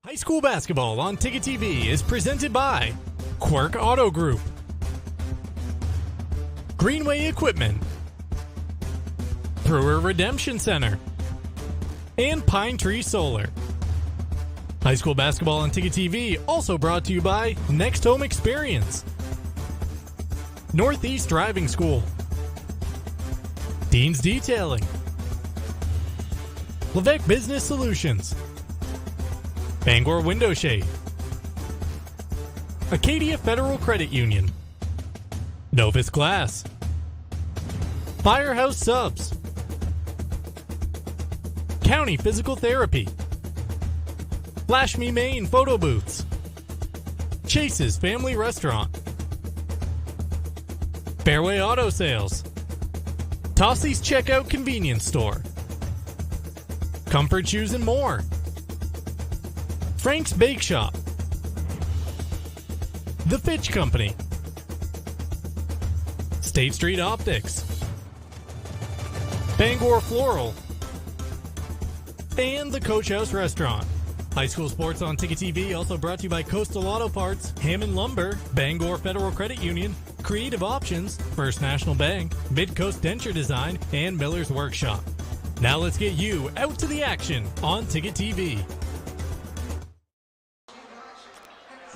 High school basketball on Ticket TV is presented by Quirk Auto Group, Greenway Equipment, Brewer Redemption Center, and Pine Tree Solar. High school basketball on Ticket TV also brought to you by Next Home Experience, Northeast Driving School, Dean's Detailing, Levesque Business Solutions, Bangor Window Shade, Acadia Federal Credit Union, Novus Glass, Firehouse Subs, County Physical Therapy, Flash Me Maine Photo Booths, Chase's Family Restaurant, Fairway Auto Sales, Tossie's Checkout Convenience Store, Comfort Shoes and more, Frank's Bake Shop, The Fitch Company, State Street Optics, Bangor Floral, and the Coach House Restaurant. High school sports on Ticket TV also brought to you by Coastal Auto Parts, Hammond Lumber, Bangor Federal Credit Union, Creative Options, First National Bank, Midcoast Denture Design, and Miller's Workshop. Now let's get you out to the action on Ticket TV.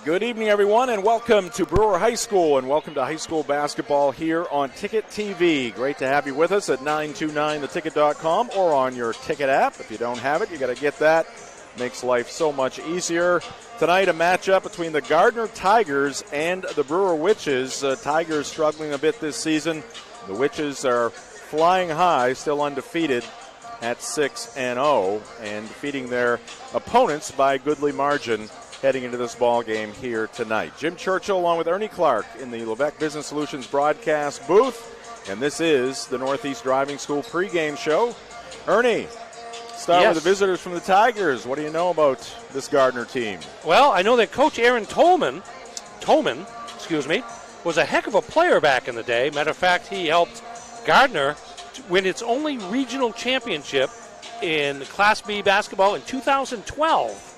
Good evening, everyone, and welcome to Brewer High School, and welcome to high school basketball here on Ticket TV. Great to have you with us at 929theticket.com or on your Ticket app. If you don't have it, you got to get that. Makes life so much easier. Tonight, a matchup between the Gardiner Tigers and the Brewer Witches. Tigers struggling a bit this season. The Witches are flying high, still undefeated at 6-0, and defeating their opponents by a goodly margin heading into this ball game here tonight. Jim Churchill along with Ernie Clark in the Levesque Business Solutions broadcast booth, and this is the Northeast Driving School pregame show. Ernie, start with the visitors from the Tigers. What do you know about this Gardiner team? Well, I know that Coach Aaron Tolman, was a heck of a player back in the day. Matter of fact, he helped Gardiner win its only regional championship in Class B basketball in 2012.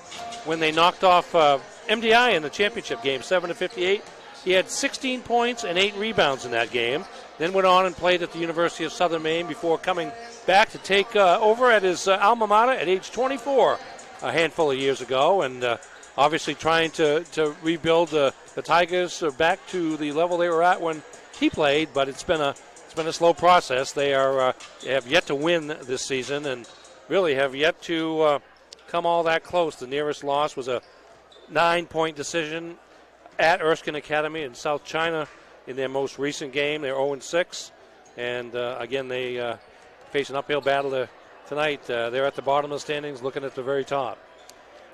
When they knocked off MDI in the championship game, 7-58. He had 16 points and 8 rebounds in that game. Then went on and played at the University of Southern Maine before coming back to take over at his alma mater at age 24 a handful of years ago. And obviously trying to rebuild the Tigers back to the level they were at when he played. But it's been a slow process. They have yet to win this season and really have yet to come all that close. The nearest loss was a 9-point decision at Erskine Academy in South China in their most recent game. They're 0-6, and again they face an uphill battle tonight. They're at the bottom of the standings, looking at the very top.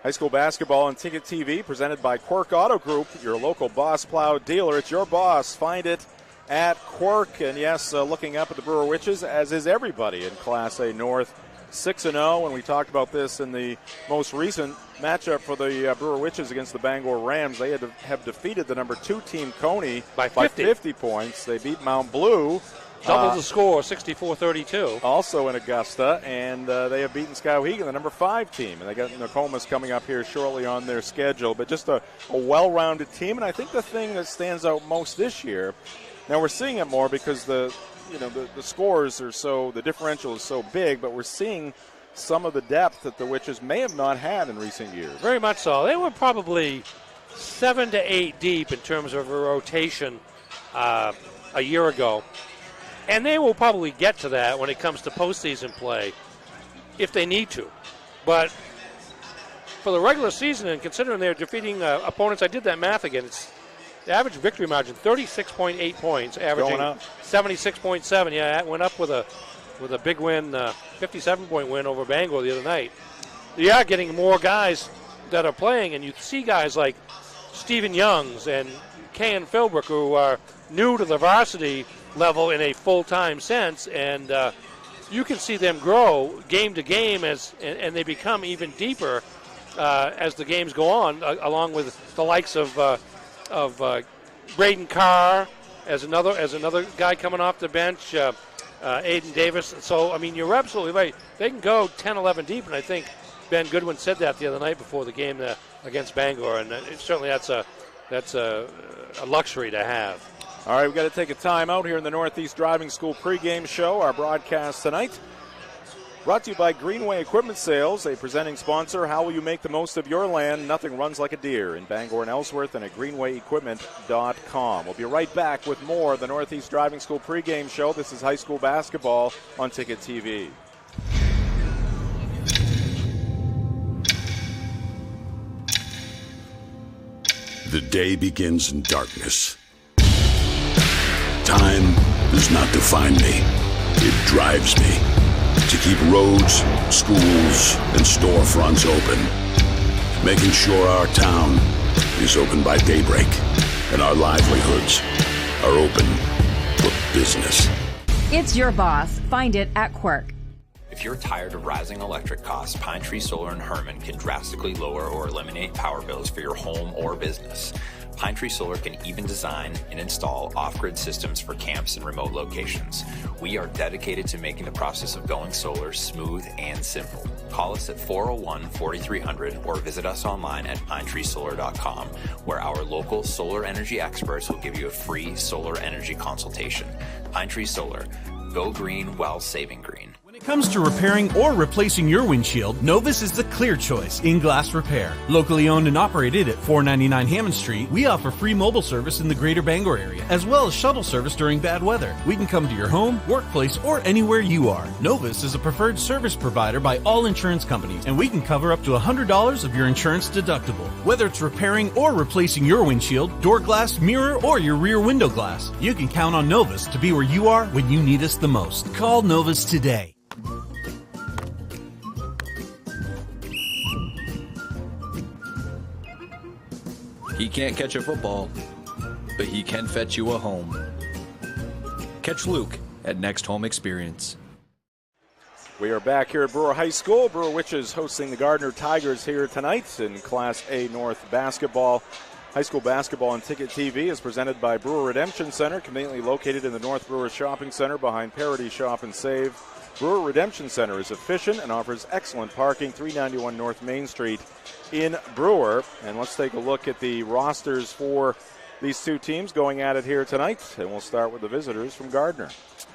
High school basketball on Ticket TV, presented by Quirk Auto Group, your local Boss Plow dealer. It's your boss. Find it at Quirk. And yes, looking up at the Brewer Witches, as is everybody in Class A North. 6-0, and we talked about this in the most recent matchup for the Brewer Witches against the Bangor Rams. They have defeated the number 2 team, Coney, by 50 points. They beat Mount Blue. Double the score, 64-32. Also in Augusta, and they have beaten Skowhegan, the number 5 team. And they got Nokomis coming up here shortly on their schedule. But just a well-rounded team, and I think the thing that stands out most this year, now we're seeing it more because the scores are the differential is so big, but we're seeing some of the depth that the Witches may have not had in recent years. Very much so. They were probably 7 to 8 deep in terms of a rotation a year ago. And they will probably get to that when it comes to postseason play if they need to. But for the regular season, and considering they're defeating opponents, I did that math again, it's the average victory margin, 36.8 points, averaging 76.7. Yeah, that went up with a big win, 57-point win over Bangor the other night. You are getting more guys that are playing, and you see guys like Stephen Youngs and Ken Philbrook, who are new to the varsity level in a full-time sense, and you can see them grow game to game and they become even deeper as the games go on, along with the likes of Braden Carr as another guy coming off the bench, Aiden Davis. So, I mean, you're absolutely right. They can go 10, 11 deep, and I think Ben Goodwin said that the other night before the game against Bangor, and certainly that's a luxury to have. All right, we've got to take a time out here in the Northeast Driving School pregame show. Our broadcast tonight brought to you by Greenway Equipment Sales, a presenting sponsor. How will you make the most of your land? Nothing runs like a deer in Bangor and Ellsworth, and at greenwayequipment.com. We'll be right back with more of the Northeast Driving School pregame show. This is high school basketball on Ticket TV. The day begins in darkness. Time does not define me. It drives me to keep roads, schools, and storefronts open, making sure our town is open by daybreak and our livelihoods are open for business. It's your boss. Find it at Quirk. If you're tired of rising electric costs, Pine Tree Solar in Herman can drastically lower or eliminate power bills for your home or business. Pine Tree Solar can even design and install off-grid systems for camps and remote locations. We are dedicated to making the process of going solar smooth and simple. Call us at 401-4300 or visit us online at pinetreesolar.com, where our local solar energy experts will give you a free solar energy consultation. Pine Tree Solar. Go green while saving green. When it comes to repairing or replacing your windshield, Novus is the clear choice in glass repair. Locally owned and operated at 499 Hammond Street, we offer free mobile service in the greater Bangor area, as well as shuttle service during bad weather. We can come to your home, workplace, or anywhere you are. Novus is a preferred service provider by all insurance companies, and we can cover up to $100 of your insurance deductible. Whether it's repairing or replacing your windshield, door glass, mirror, or your rear window glass, you can count on Novus to be where you are when you need us the most. Call Novus today. He can't catch a football, but he can fetch you a home. Catch Luke at Next Home Experience. We are back here at Brewer High School. Brewer Witches hosting the Gardiner Tigers here tonight in Class A North basketball. High school basketball on Ticket TV is presented by Brewer Redemption Center, conveniently located in the North Brewer Shopping Center behind Parity Shop and Save. Brewer Redemption Center is efficient and offers excellent parking, 391 North Main Street in Brewer. And let's take a look at the rosters for these two teams going at it here tonight. And we'll start with the visitors from Gardiner.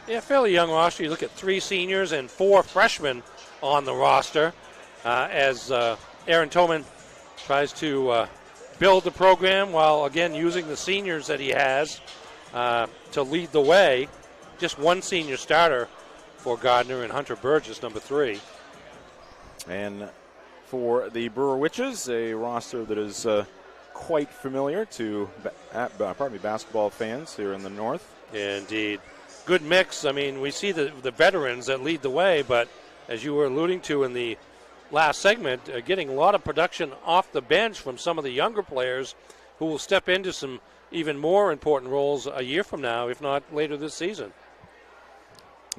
Yeah, fairly young roster. You look at 3 seniors and 4 freshmen on the roster as Aaron Toman tries to build the program while, again, using the seniors that he has to lead the way. Just one senior starter for Gardiner and Hunter Burgess, number 3. And for the Brewer Witches, a roster that is quite familiar to basketball fans here in the north. Yeah, indeed. Good mix. I mean, we see the veterans that lead the way, but as you were alluding to in the last segment, getting a lot of production off the bench from some of the younger players who will step into some even more important roles a year from now, if not later this season.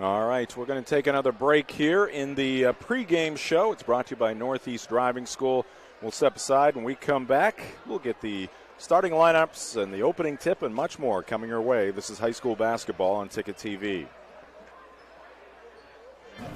All right, we're going to take another break here in the pregame show. It's brought to you by Northeast Driving School. We'll step aside. When we come back, we'll get the starting lineups and the opening tip and much more coming your way. This is high school basketball on Ticket TV.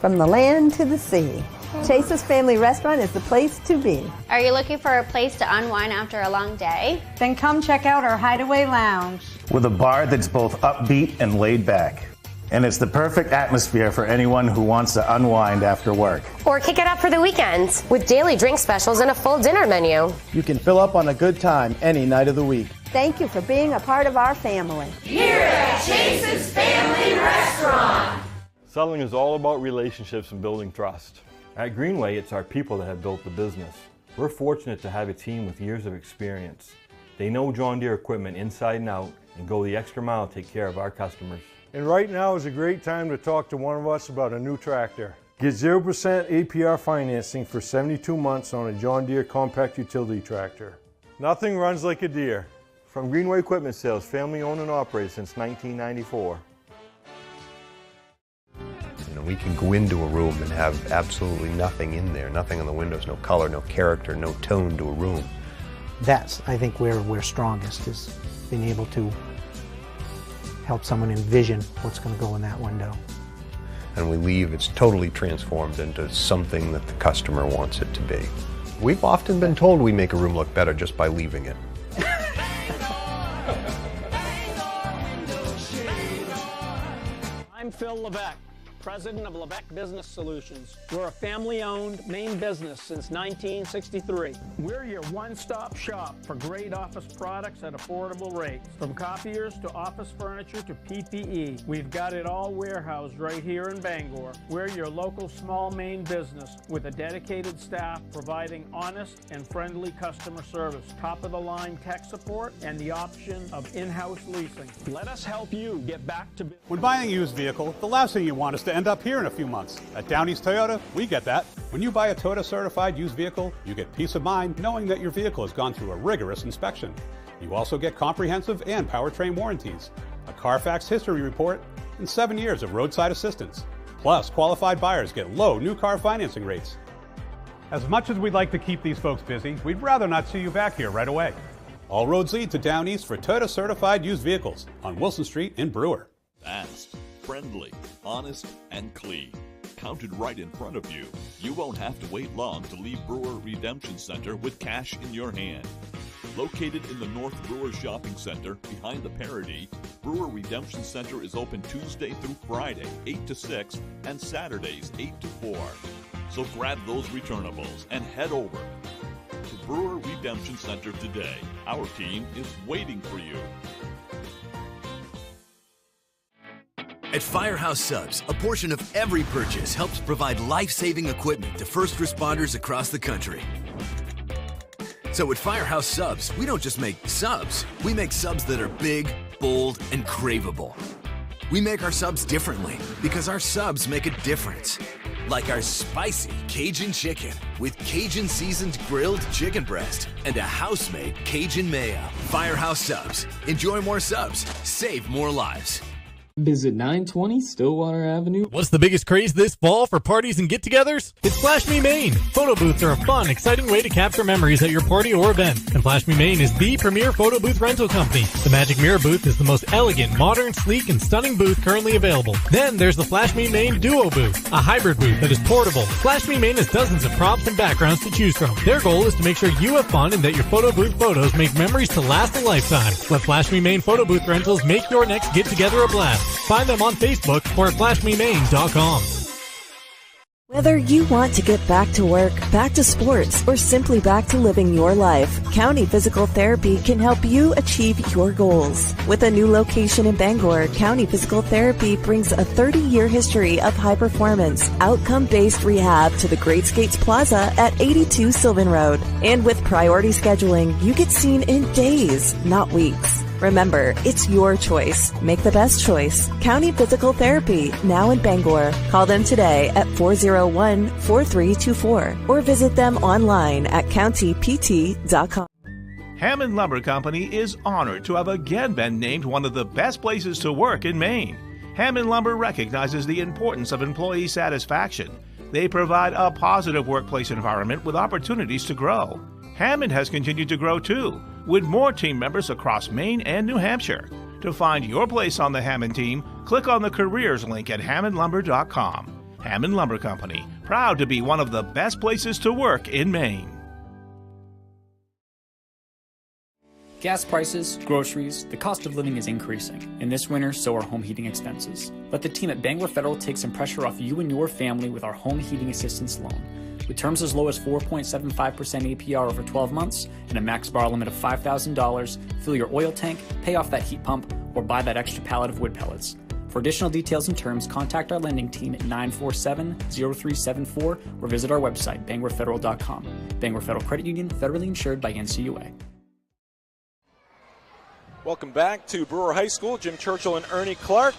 From the land to the sea, Chase's Family Restaurant is the place to be. Are you looking for a place to unwind after a long day? Then come check out our Hideaway Lounge. With a bar that's both upbeat and laid back. And it's the perfect atmosphere for anyone who wants to unwind after work. Or kick it up for the weekends with daily drink specials and a full dinner menu. You can fill up on a good time any night of the week. Thank you for being a part of our family. Here at Chase's Family Restaurant. Selling is all about relationships and building trust. At Greenway, it's our people that have built the business. We're fortunate to have a team with years of experience. They know John Deere equipment inside and out and go the extra mile to take care of our customers. And right now is a great time to talk to one of us about a new tractor. Get 0% APR financing for 72 months on a John Deere compact utility tractor. Nothing runs like a Deere. From Greenway Equipment Sales, family owned and operated since 1994. We can go into a room and have absolutely nothing in there, nothing on the windows, no color, no character, no tone to a room. That's, I think, where we're strongest, is being able to help someone envision what's going to go in that window. and we leave, it's totally transformed into something that the customer wants it to be. We've often been told we make a room look better just by leaving it. I'm Phil Levesque, president of Levesque Business Solutions. We're a family-owned Maine business since 1963. We're your one-stop shop for great office products at affordable rates. From copiers to office furniture to PPE, we've got it all warehoused right here in Bangor. We're your local small Maine business with a dedicated staff providing honest and friendly customer service, top-of-the-line tech support, and the option of in-house leasing. Let us help you get back to business. When buying a used vehicle, the last thing you want is to end up here in a few months. At Down East Toyota, we get that. When you buy a Toyota certified used vehicle, you get peace of mind knowing that your vehicle has gone through a rigorous inspection. You also get comprehensive and powertrain warranties, a Carfax history report, and 7 years of roadside assistance. Plus, qualified buyers get low new car financing rates. As much as we'd like to keep these folks busy, we'd rather not see you back here right away. All roads lead to Down East for Toyota certified used vehicles on Wilson Street in Brewer. Fast, friendly, honest, and clean. Counted right in front of you. You won't have to wait long to leave Brewer Redemption Center with cash in your hand. Located in the North Brewer Shopping Center behind the Parody, Brewer Redemption Center is open Tuesday through Friday, 8 to 6, and Saturdays, 8 to 4. So grab those returnables and head over to Brewer Redemption Center today. Our team is waiting for you. At Firehouse Subs, a portion of every purchase helps provide life-saving equipment to first responders across the country. So at Firehouse Subs, we don't just make subs, we make subs that are big, bold, and craveable. We make our subs differently because our subs make a difference. Like our spicy Cajun chicken with Cajun seasoned grilled chicken breast and a house-made Cajun mayo. Firehouse Subs. Enjoy more subs, save more lives. Visit 920 Stillwater Avenue. What's the biggest craze this fall for parties and get-togethers? It's Flash Me Maine. Photo booths are a fun, exciting way to capture memories at your party or event. And Flash Me Maine is the premier photo booth rental company. The Magic Mirror booth is the most elegant, modern, sleek, and stunning booth currently available. Then there's the Flash Me Maine Duo booth, a hybrid booth that is portable. Flash Me Maine has dozens of props and backgrounds to choose from. Their goal is to make sure you have fun and that your photo booth photos make memories to last a lifetime. Let Flash Me Maine photo booth rentals make your next get-together a blast. Find them on Facebook or at flashmemaine.com. Whether you want to get back to work, back to sports, or simply back to living your life, County Physical Therapy can help you achieve your goals. With a new location in Bangor, County Physical Therapy brings a 30-year history of high-performance, outcome-based rehab to the Great Skates Plaza at 82 Sylvan Road. And with priority scheduling, you get seen in days, not weeks. Remember, it's your choice. Make the best choice. County Physical Therapy, now in Bangor. Call them today at 401-4324 or visit them online at countypt.com. Hammond Lumber Company is honored to have again been named one of the best places to work in Maine. Hammond Lumber recognizes the importance of employee satisfaction. They provide a positive workplace environment with opportunities to grow. Hammond has continued to grow too, with more team members across Maine and New Hampshire. To find your place on the Hammond team, click on the careers link at hammondlumber.com. Hammond Lumber Company, proud to be one of the best places to work in Maine. Gas prices, groceries, the cost of living is increasing. And this winter, so are home heating expenses. Let the team at Bangor Federal take some pressure off you and your family with our home heating assistance loan. With terms as low as 4.75% APR over 12 months and a max borrow limit of $5,000, fill your oil tank, pay off that heat pump, or buy that extra pallet of wood pellets. For additional details and terms, contact our lending team at 947-0374 or visit our website, bangorfederal.com. Bangor Federal Credit Union, federally insured by NCUA. Welcome back to Brewer High School. Jim Churchill and Ernie Clark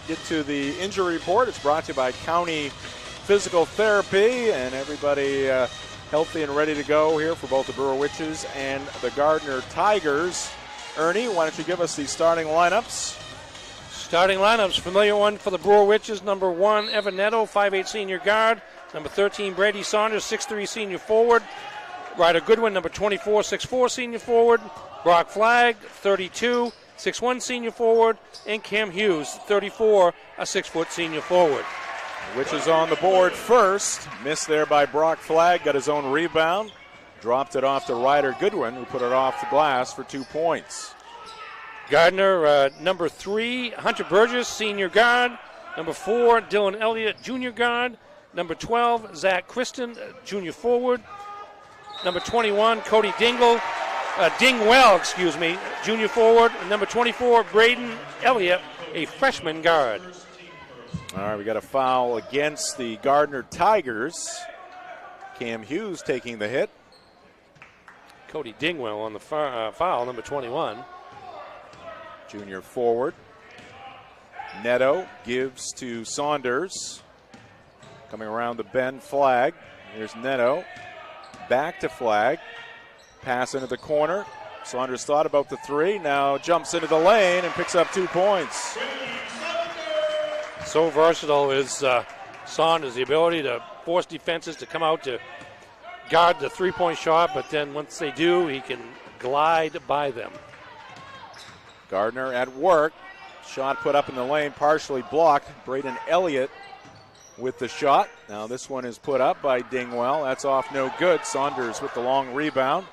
get to the injury report. It's brought to you by County Physical Therapy, and everybody healthy and ready to go here for both the Brewer Witches and the Gardiner Tigers. Ernie, why don't you give us the starting lineups? Starting lineups, familiar one for the Brewer Witches. Number 1, Evan Netto, 5'8" senior guard. Number 13, Brady Saunders, 6'3" senior forward. Ryder Goodwin, number 24, 6'4" senior forward. Brock Flagg, 32, 6'1" senior forward. And Cam Hughes, 34, a 6-foot senior forward. Witches on the board first. Missed there by Brock Flagg. Got his own rebound. Dropped it off to Ryder Goodwin, who put it off the glass for 2 points. Gardiner, number 3, Hunter Burgess, senior guard. Number 4, Dylan Elliott, junior guard. Number 12, Zach Kristen, junior forward. Number 21, Cody Dingwell, junior forward. And number 24, Braden Elliott, a freshman guard. All right, we got a foul against the Gardiner Tigers. Cam Hughes taking the hit. Cody Dingwell on the foul, number 21. Junior forward. Neto gives to Saunders. Coming around the bend, Flagg. Here's Neto. Back to Flagg. Pass into the corner. Saunders thought about the 3. Now jumps into the lane and picks up 2 points. So versatile is Saunders, the ability to force defenses to come out to guard the three-point shot, but then once they do, he can glide by them. Gardiner at work. Shot put up in the lane, partially blocked. Braden Elliott with the shot. Now this one is put up by Dingwell. That's off no good. Saunders with the long rebound.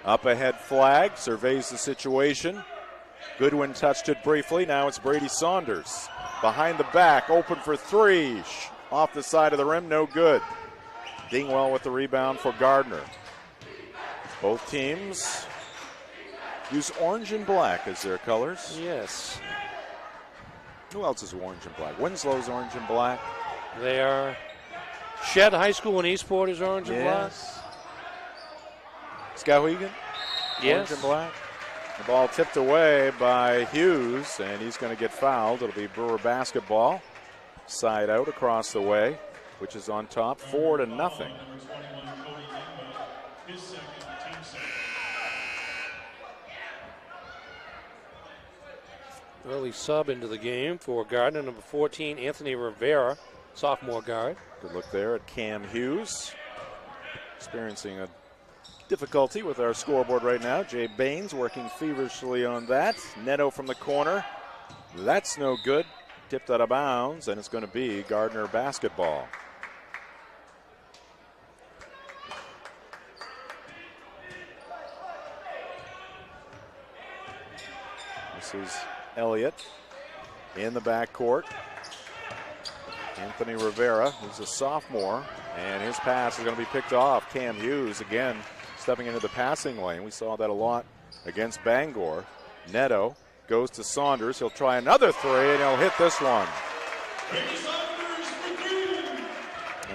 Up ahead, Flagg surveys the situation. Goodwin touched it briefly. Now it's Brady Saunders. Behind the back, open for 3. Off the side of the rim, no good. Dingwell with the rebound for Gardiner. Both teams use orange and black as their colors. Yes. Who else is orange and black? Winslow's orange and black. They are. Shed High School in Eastport is orange and black. Skowhegan? Yes. Orange and black. The ball tipped away by Hughes, and he's going to get fouled. It'll be Brewer basketball. Side out across the way, which is on top, 4-0. Early sub into the game for Gardiner, number 14, Anthony Rivera, sophomore guard. Good look there at Cam Hughes. Experiencing a difficulty with our scoreboard right now. Jay Baines working feverishly on that. Neto from the corner. That's no good. Tipped out of bounds, and it's going to be Gardiner basketball. This is Elliott in the backcourt. Anthony Rivera, who's a sophomore, and his pass is going to be picked off. Cam Hughes again stepping into the passing lane. We saw that a lot against Bangor. Neto goes to Saunders. He'll try another 3, and he'll hit this one.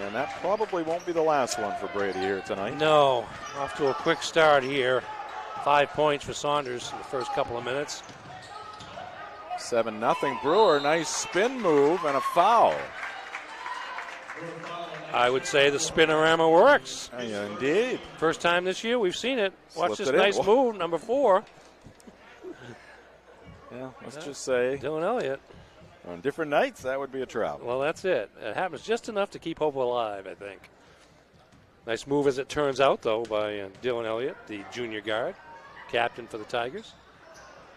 And that probably won't be the last one for Brady here tonight. No, off to a quick start here. 5 points for Saunders in the first couple of minutes. 7-0 Brewer. Nice spin move and a foul. I would say the spinorama works. Yeah, indeed. First time this year we've seen it. Watch Slipped this nice move, number 4. Yeah, let's just say. Dylan Elliott. On different nights, that would be a travel. Well, that's it. It happens just enough to keep hope alive, I think. Nice move as it turns out, though, by Dylan Elliott, the junior guard, captain for the Tigers.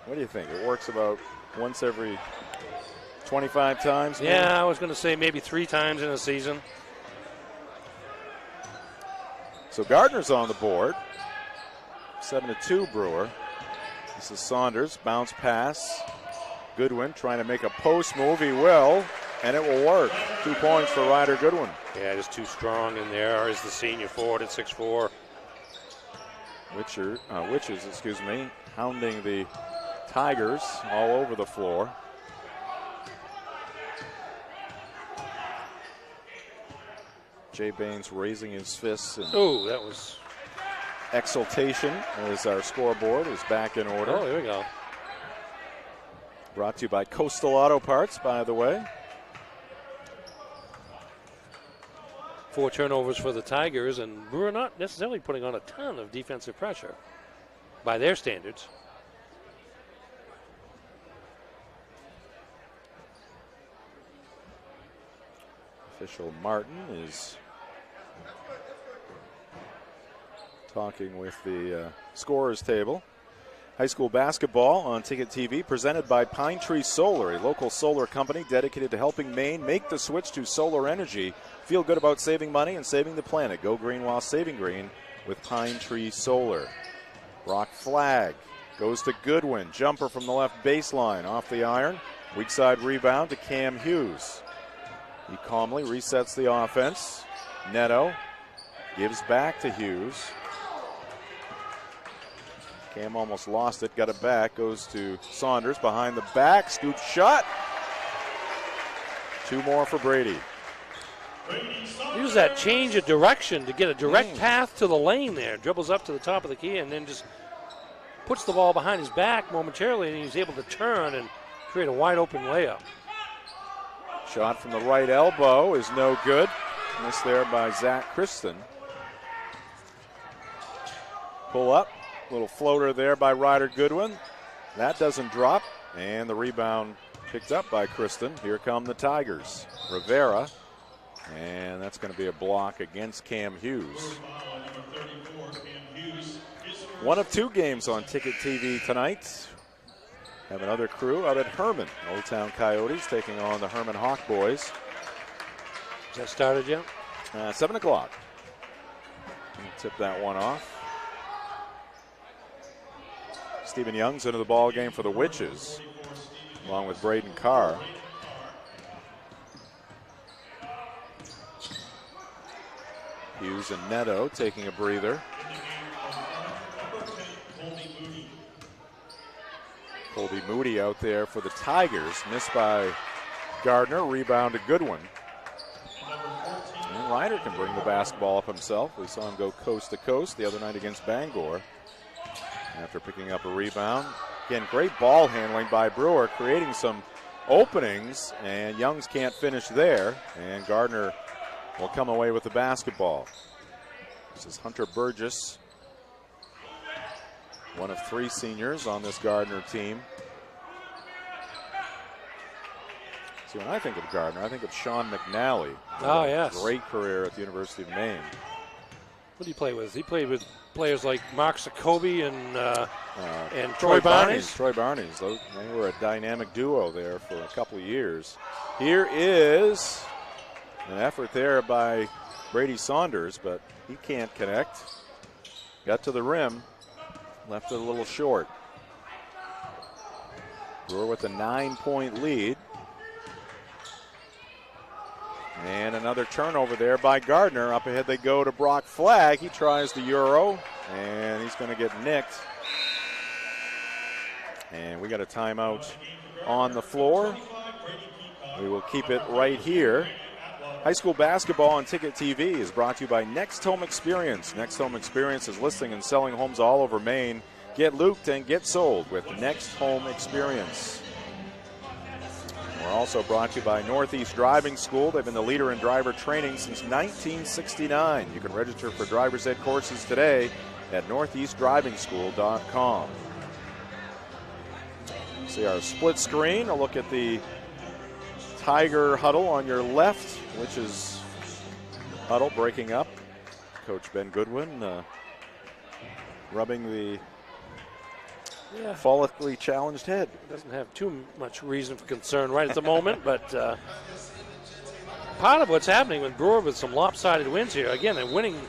What do you think? It works about once every 25 times? Maybe? Yeah, I was going to say maybe 3 times in a season. So Gardiner's on the board. 7-2 Brewer. This is Saunders. Bounce pass. Goodwin trying to make a post move. He will, and it will work. 2 points for Ryder Goodwin. Yeah, just too strong in there. Is the senior forward at 6'4". Witches, hounding the Tigers all over the floor. Jay Baines raising his fists. Oh, that was exultation as our scoreboard is back in order. Oh, there we go. Brought to you by Coastal Auto Parts, by the way. 4 turnovers for the Tigers, and we're not necessarily putting on a ton of defensive pressure by their standards. Official Martin is talking with the scorers table. High school basketball on Ticket TV, presented by Pine Tree Solar, a local solar company dedicated to helping Maine make the switch to solar energy. Feel good about saving money and saving the planet. Go green while saving green with Pine Tree Solar. Brock Flagg goes to Goodwin. Jumper from the left baseline off the iron. Weak side rebound to Cam Hughes. He calmly resets the offense. Neto gives back to Hughes. Cam almost lost it, got it back, goes to Saunders behind the back, scoop shot. 2 more for Brady. Use that change of direction to get a direct path to the lane there. Dribbles up to the top of the key and then just puts the ball behind his back momentarily, and he's able to turn and create a wide open layup. Shot from the right elbow is no good. Missed there by Zach Kristen. Pull up. Little floater there by Ryder Goodwin. That doesn't drop. And the rebound picked up by Kristen. Here come the Tigers. Rivera. And that's going to be a block against Cam Hughes. One of 2 games on Ticket TV tonight. Have another crew out at Herman. Old Town Coyotes taking on the Herman Hawk Boys. Has that started yet? 7 o'clock. Tip that one off. Stephen Young's into the ball game for the Witches, along with Braden Carr. Hughes and Neto taking a breather. Colby Moody out there for the Tigers. Missed by Gardiner. Rebound to Goodwin. And Ryder can bring the basketball up himself. We saw him go coast to coast the other night against Bangor after picking up a rebound. Again, great ball handling by Brewer, creating some openings, and Youngs can't finish there, and Gardiner will come away with the basketball. This is Hunter Burgess, one of 3 seniors on this Gardiner team. See, when I think of Gardiner, I think of Sean McNally. Oh, yes. Great career at the University of Maine. What did he play with? He played with players like Mark Jacoby and Troy Barnes. Troy Barnes. They were a dynamic duo there for a couple of years. Here is an effort there by Brady Saunders, but he can't connect. Got to the rim, left it a little short. Brewer with a 9-point lead. And another turnover there by Gardiner. Up ahead they go to Brock Flagg. He tries the Euro, and he's going to get nicked. And we got a timeout on the floor. We will keep it right here. High school basketball on Ticket TV is brought to you by Next Home Experience. Next Home Experience is listing and selling homes all over Maine. Get looped and get sold with Next Home Experience. We're also brought to you by Northeast Driving School. They've been the leader in driver training since 1969. You can register for driver's ed courses today at northeastdrivingschool.com. See our split screen, a look at the Tiger huddle on your left, which is huddle breaking up. Coach Ben Goodwin rubbing the follically challenged head. Doesn't have too much reason for concern right at the moment, but part of what's happening with Brewer with some lopsided wins here, again, they're winning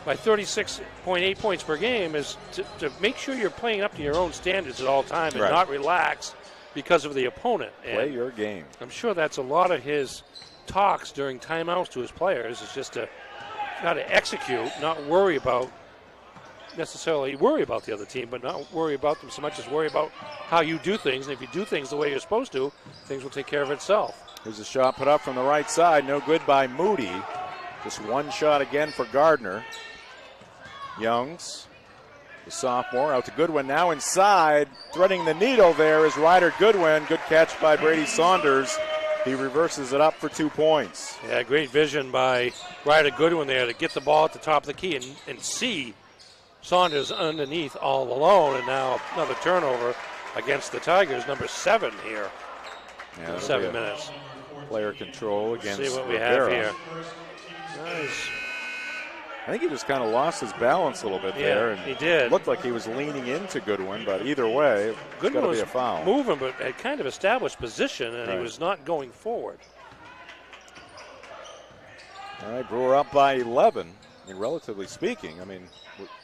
by 36.8 points per game, is to make sure you're playing up to your own standards at all times and not relax because of the opponent. Play your game. I'm sure that's a lot of his talks during timeouts to his players, is just to try to execute, not necessarily worry about the other team, but not worry about them so much as worry about how you do things. And if you do things the way you're supposed to, things will take care of itself. Here's a shot put up from the right side. No good by Moody. Just one shot again for Gardiner. Youngs, the sophomore, out to Goodwin. Now inside, threading the needle there is Ryder Goodwin. Good catch by Brady Saunders. He reverses it up for 2 points. Yeah, great vision by Ryder Goodwin there to get the ball at the top of the key and see Saunders underneath all alone, and now another turnover against the Tigers, number 7 here. Yeah, 7 minutes. Player control against See what we Rivera. have here. Nice. I think he just kind of lost his balance a little bit there. And he did. Looked like he was leaning into Goodwin, but either way, it's got to be a foul. Moving, but had kind of established position, and right. he was not going forward. All right, Brewer up by 11. I mean, relatively speaking, I mean,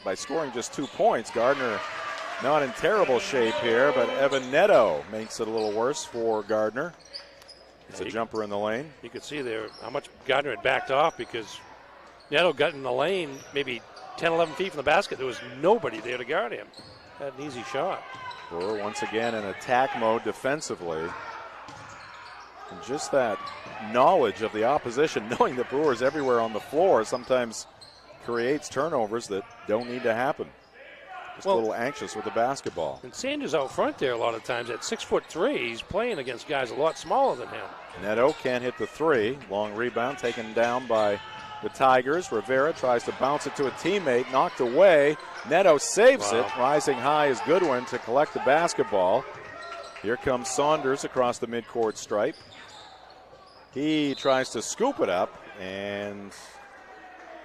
by scoring just 2 points, Gardner not in terrible shape here, but Evan Neto makes it a little worse for Gardner. It's a jumper in the lane. You could see there how much Gardner had backed off because Neto got in the lane maybe 10, 11 feet from the basket. There was nobody there to guard him. Had an easy shot. Brewer once again in attack mode defensively. And just that knowledge of the opposition, knowing that Brewer's everywhere on the floor, sometimes creates turnovers that don't need to happen. Just a little anxious with the basketball. And Sanders out front there a lot of times at 6'3". He's playing against guys a lot smaller than him. Neto can't hit the three. Long rebound taken down by the Tigers. Rivera tries to bounce it to a teammate, knocked away. Neto saves it. Rising high is Goodwin to collect the basketball. Here comes Saunders across the midcourt stripe. He tries to scoop it up, and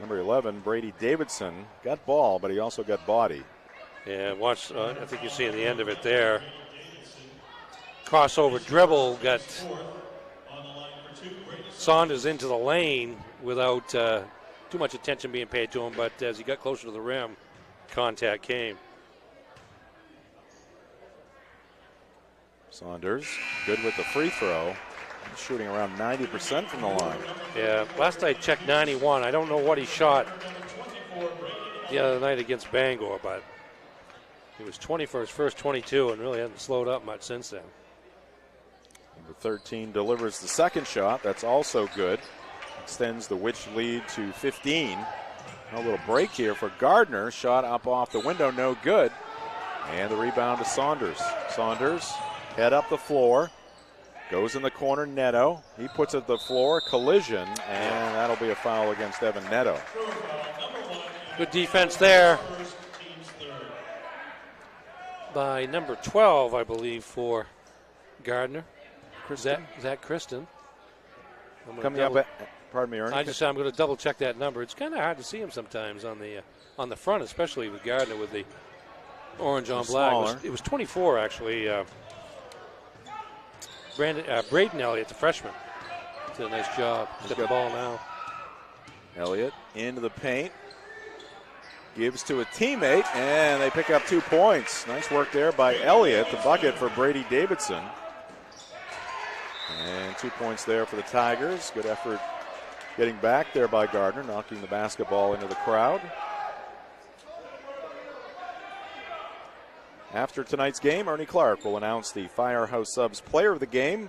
number 11, Brady Davidson, got ball, but he also got body. Yeah, watch, I think you see at the end of it there. Crossover dribble got Saunders into the lane without too much attention being paid to him, but as he got closer to the rim, contact came. Saunders, good with the free throw. Shooting around 90% from the line. Yeah, last I checked 91. I don't know what he shot the other night against Bangor, but he was 20 for his first 22 and really hasn't slowed up much since then. Number 13 delivers the second shot. That's also good. Extends the Witch lead to 15. A little break here for Gardner. Shot up off the window, no good. And the rebound to Saunders. Saunders, head up the floor. Goes in the corner, Neto. He puts it to the floor, collision, and that'll be a foul against Evan Neto. Good defense there by number 12, I believe, for Gardner. Zach Kristen. Coming up, pardon me, Ernie. I'm going to double check that number. It's kind of hard to see him sometimes on the front, especially with Gardner with the orange on black. It was 24, actually. Braden Elliott, the freshman, did a nice job. Got the ball now. Elliott into the paint. Gives to a teammate, and they pick up 2 points. Nice work there by Elliott. The bucket for Brady Davidson. And 2 points there for the Tigers. Good effort getting back there by Gardner, knocking the basketball into the crowd. After tonight's game, Ernie Clark will announce the Firehouse Subs Player of the Game.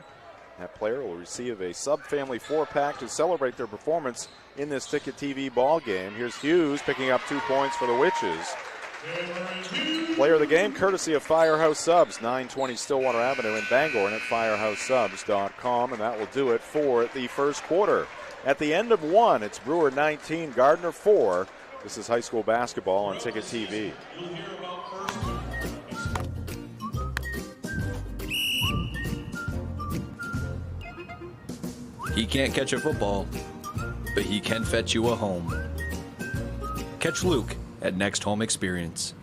That player will receive a Sub-Family 4-pack to celebrate their performance in this Ticket TV ball game. Here's Hughes picking up 2 points for the Witches. Player of the game, courtesy of Firehouse Subs, 920 Stillwater Avenue in Bangor, and at firehousesubs.com. And that will do it for the first quarter. At the end of one, it's Brewer 19, Gardner 4. This is high school basketball on Ticket TV. He can't catch a football, but he can fetch you a home. Catch Luke at Next Home Experience.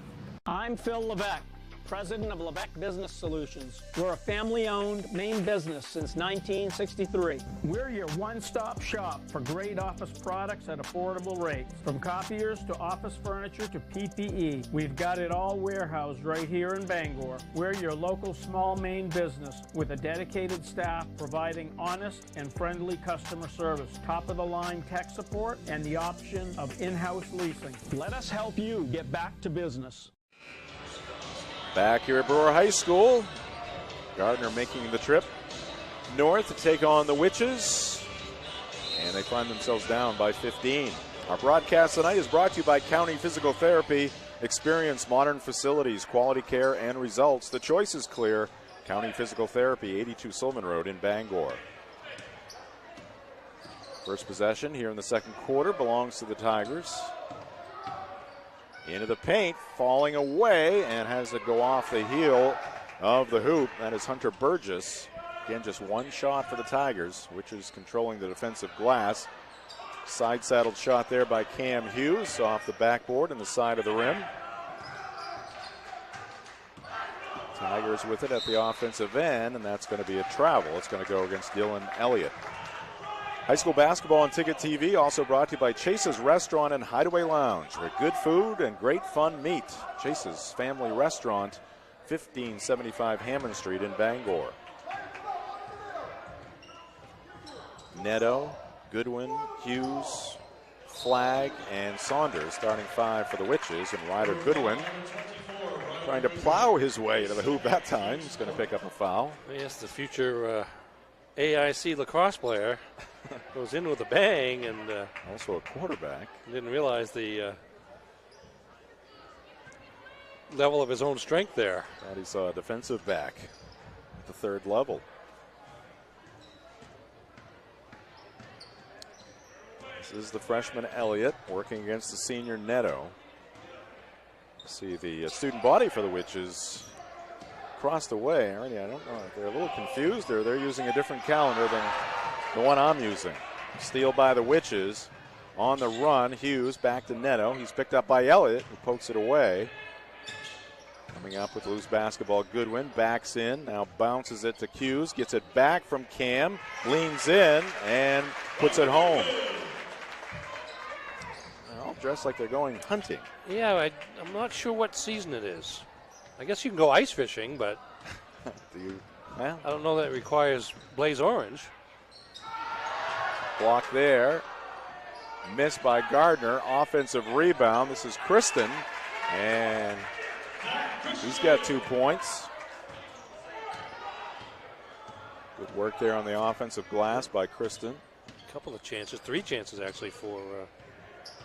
I'm Phil Levesque, president of Levesque Business Solutions. We're a family-owned Maine business since 1963. We're your one-stop shop for great office products at affordable rates. From copiers to office furniture to PPE, we've got it all warehoused right here in Bangor. We're your local small Maine business with a dedicated staff providing honest and friendly customer service, top-of-the-line tech support, and the option of in-house leasing. Let us help you get back to business. Back here at Brewer High School, Gardner making the trip north to take on the Witches, and they find themselves down by 15. Our broadcast tonight is brought to you by County Physical Therapy. Experience modern facilities, quality care, and results. The choice is clear. County Physical Therapy, 82 Sylvan Road in Bangor. First possession here in the second quarter belongs to the Tigers. Into the paint, falling away, and has to go off the heel of the hoop. That is Hunter Burgess. Again, just one shot for the Tigers, which is controlling the defensive glass. Side-saddled shot there by Cam Hughes off the backboard and the side of the rim. Tigers with it at the offensive end, and that's going to be a travel. It's going to go against Dylan Elliott. High school basketball on Ticket TV also brought to you by Chase's Restaurant and Hideaway Lounge, where good food and great fun meet. Chase's Family Restaurant, 1575 Hammond Street in Bangor. Neto, Goodwin, Hughes, Flagg, and Saunders starting 5 for the Witches, and Ryder Goodwin trying to plow his way to the hoop that time. He's going to pick up a foul. Yes, the future AIC lacrosse player goes in with a bang, and also a quarterback. Didn't realize the level of his own strength there. Thought he saw a defensive back at the third level. This is the freshman Elliott working against the senior Neto. See the student body for the Witches across the way. Already, I don't know if they're a little confused or they're using a different calendar than the one I'm using. Steal by the Witches. On the run, Hughes back to Neto. He's picked up by Elliott, who pokes it away. Coming up with loose basketball, Goodwin backs in, now bounces it to Hughes, gets it back from Cam, leans in, and puts it home. They're all dressed like they're going hunting. Yeah, I'm not sure what season it is. I guess you can go ice fishing, but well, I don't know that it requires blaze orange. Block there. Missed by Gardner. Offensive rebound. This is Kristen. And he's got 2 points. Good work there on the offensive glass by Kristen. A couple of chances, 3 chances actually for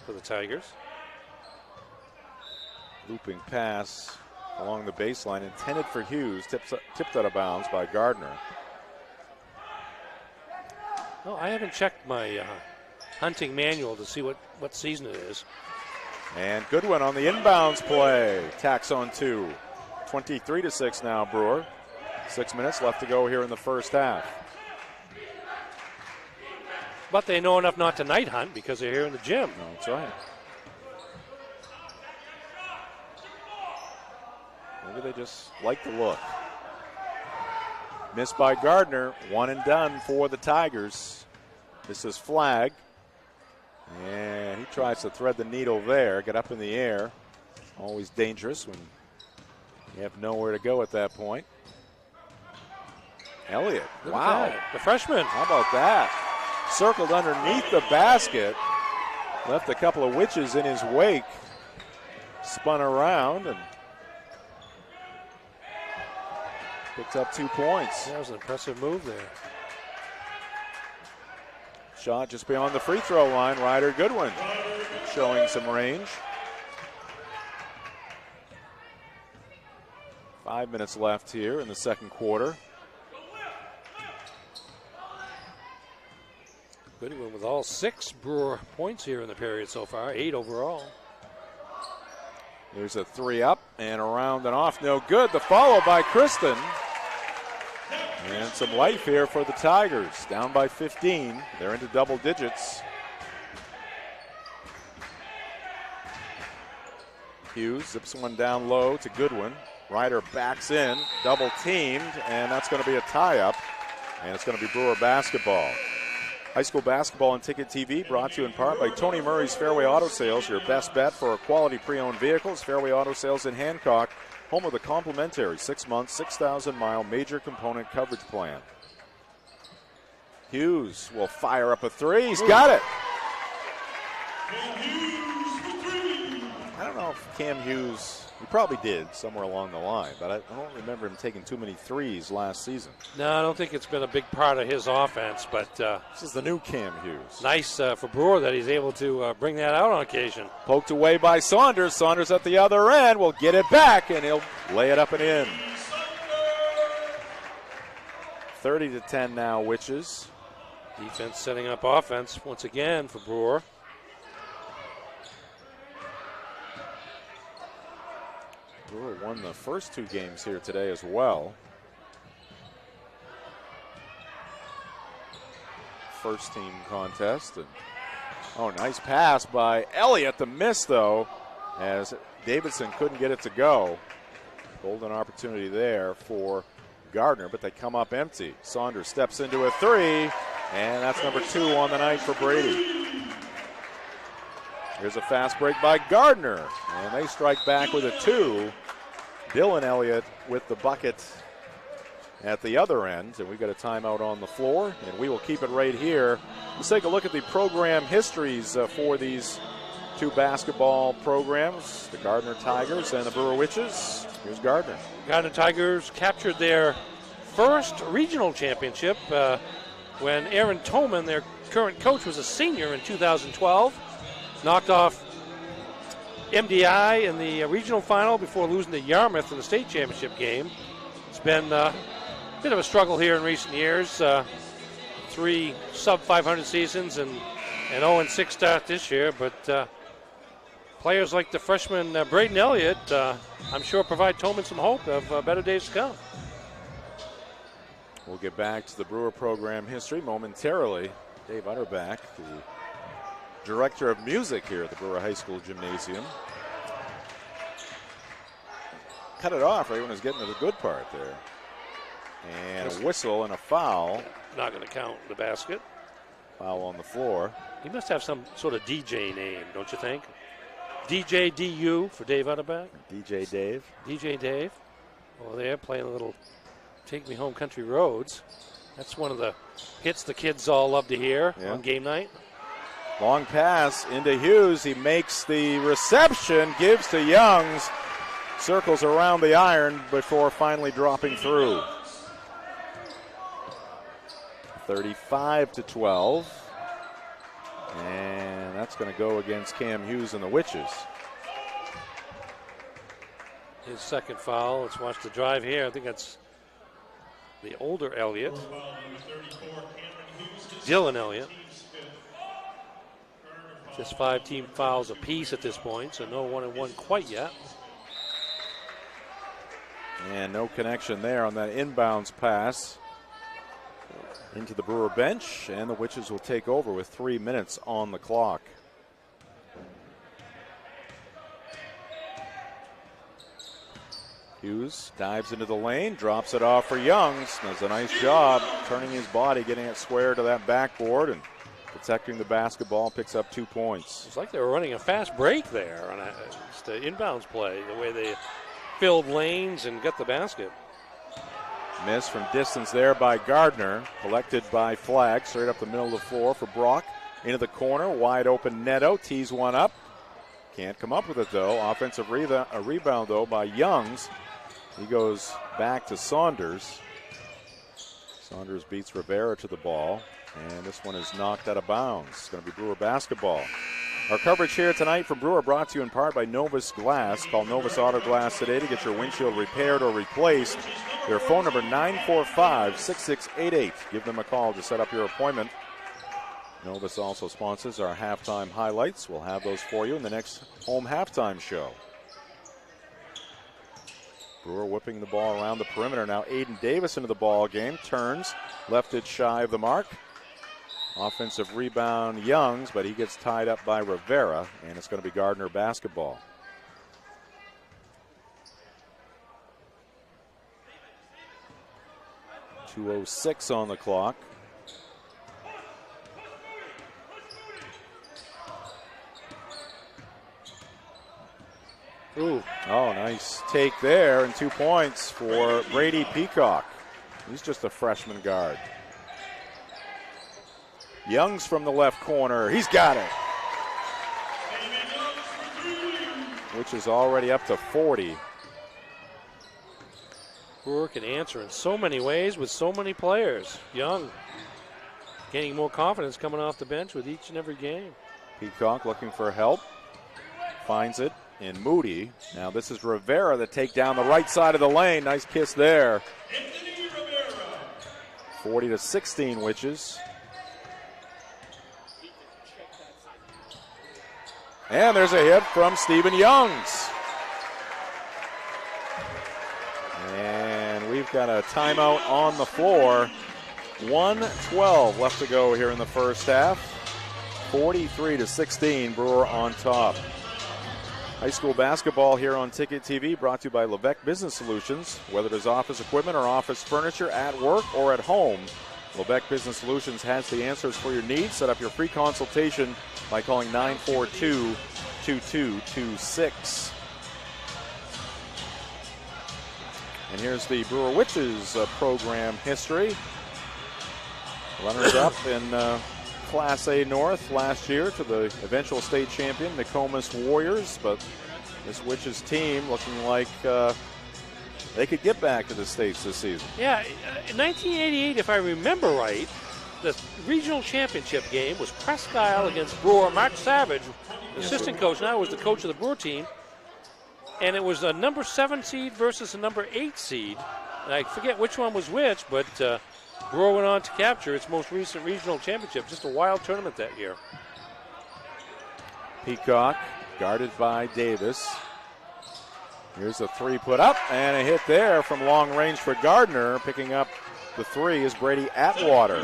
the Tigers. Looping pass along the baseline intended for Hughes. Tipped out of bounds by Gardner. Oh, I haven't checked my hunting manual to see what season it is. And Goodwin on the inbounds play. Tacks on 2. 23-6 now, Brewer. 6 minutes left to go here in the first half. But they know enough not to night hunt because they're here in the gym. No, that's right. Maybe they just like the look. Missed by Gardner. 1 and done for the Tigers. This is Flagg. And he tries to thread the needle there, get up in the air. Always dangerous when you have nowhere to go at that point. Elliott, wow. The freshman. How about that? Circled underneath the basket. Left a couple of Witches in his wake. Spun around and picked up 2 points. That was an impressive move there. Shot just beyond the free throw line. Ryder Goodwin showing some range. 5 minutes left here in the second quarter. Goodwin with all 6 Brewer points here in the period so far, 8 overall. There's a 3 up and around and off, no good. The follow by Kristen. And some life here for the Tigers. Down by 15. They're into double digits. Hughes zips one down low to Goodwin. Ryder backs in, double teamed, and that's going to be a tie-up. And it's going to be Brewer basketball. High school basketball on Ticket TV brought to you in part by Tony Murray's Fairway Auto Sales, your best bet for quality pre-owned vehicles. Fairway Auto Sales in Hancock, home of the complimentary 6-month, 6,000-mile major component coverage plan. Hughes will fire up a 3. He's got it. I don't know if Cam Hughes, he probably did somewhere along the line, but I don't remember him taking too many threes last season. No, I don't think it's been a big part of his offense, but this is the new Cam Hughes. Nice for Brewer that he's able to bring that out on occasion. Poked away by Saunders. Saunders at the other end will get it back, and he'll lay it up and in. 30-10 now, Witches. Defense setting up offense once again for Brewer. Brewer won the first 2 games here today as well. First team contest, and Oh, nice pass by Elliott. The miss, though, as Davidson couldn't get it to go. Golden opportunity there for Gardner, but they come up empty. Saunders steps into a three, and that's number 2 on the night for Brady. Here's a fast break by Gardner, and they strike back with a 2. Dylan Elliott with the bucket at the other end, and we've got a timeout on the floor, and we will keep it right here. Let's take a look at the program histories for these 2 basketball programs, the Gardiner Tigers and the Brewer Witches. Here's Gardner. Gardiner Tigers captured their first regional championship when Aaron Toman, their current coach, was a senior in 2012. Knocked off MDI in the regional final before losing to Yarmouth in the state championship game. It's been a bit of a struggle here in recent years. 3 sub-500 seasons and an 0-6 start this year, but players like the freshman Braden Elliott, I'm sure provide Toman some hope of better days to come. We'll get back to the Brewer program history momentarily. Dave Utterback, the director of music here at the Brewer High School Gymnasium. Cut it off right when he's getting to the good part there. And a whistle and a foul. Not going to count the basket. Foul on the floor. He must have some sort of DJ name, don't you think? DJ DU for Dave Utterback. DJ Dave. DJ Dave. Well, they're playing a little Take Me Home Country Roads. That's one of the hits the kids all love to hear on game night. Long pass into Hughes. He makes the reception, gives to Youngs, circles around the iron before finally dropping through. 35-12. And that's going to go against Cam Hughes and the Witches. His second foul. Let's watch the drive here. I think that's the older Elliott. Dylan Elliott. Just 5 team fouls apiece at this point, so no 1-and-1 quite yet. And no connection there on that inbounds pass into the Brewer bench, and the Witches will take over with 3 minutes on the clock. Hughes dives into the lane, drops it off for Youngs. Does a nice job turning his body, getting it square to that backboard, and protecting the basketball, picks up 2 points. It's like they were running a fast break there on just the inbounds play, the way they filled lanes and got the basket. Miss from distance there by Gardner, collected by Flagg, straight up the middle of the floor for Brock. Into the corner, wide open Neto, tees one up. Can't come up with it though. Offensive rebound though by Youngs. He goes back to Saunders. Saunders beats Rivera to the ball, and this one is knocked out of bounds. It's going to be Brewer basketball. Our coverage here tonight for Brewer brought to you in part by Novus Glass. Call Novus Auto Glass today to get your windshield repaired or replaced. Their phone number 945-6688. Give them a call to set up your appointment. Novus also sponsors our halftime highlights. We'll have those for you in the next home halftime show. Brewer whipping the ball around the perimeter. Now Aiden Davis into the ball game. Turns, left it shy of the mark. Offensive rebound, Youngs, but he gets tied up by Rivera, and it's going to be Gardiner basketball. .206 on the clock. Ooh. Oh, nice take there, and 2 points for Brady Peacock. He's just a freshman guard. Youngs from the left corner. He's got it. Which is already up to 40. Brewer can answer in so many ways with so many players. Young gaining more confidence coming off the bench with each and every game. Peacock looking for help. Finds it in Moody. Now this is Rivera that take down the right side of the lane. Nice kiss there. 40-16 Witches. And there's a hit from Stephen Youngs. And we've got a timeout on the floor. 1:12 left to go here in the first half. 43-16, Brewer on top. High school basketball here on Ticket TV, brought to you by Levesque Business Solutions. Whether it is office equipment or office furniture at work or at home, Levesque Business Solutions has the answers for your needs. Set up your free consultation by calling 942-2226. And here's the Brewer Witches program history. Runners up in Class A North last year to the eventual state champion, Nokomis Warriors. But this Witches team looking like they could get back to the States this season. Yeah, in 1988, if I remember right, the regional championship game was Presque Isle against Brewer. Mark Savage, the assistant coach, now was the coach of the Brewer team. And it was a number 7 seed versus a number 8 seed. And I forget which one was which, but Brewer went on to capture its most recent regional championship. Just a wild tournament that year. Peacock guarded by Davis. Here's a three put up and a hit there from long range for Gardiner. Picking up the three is Brady Atwater.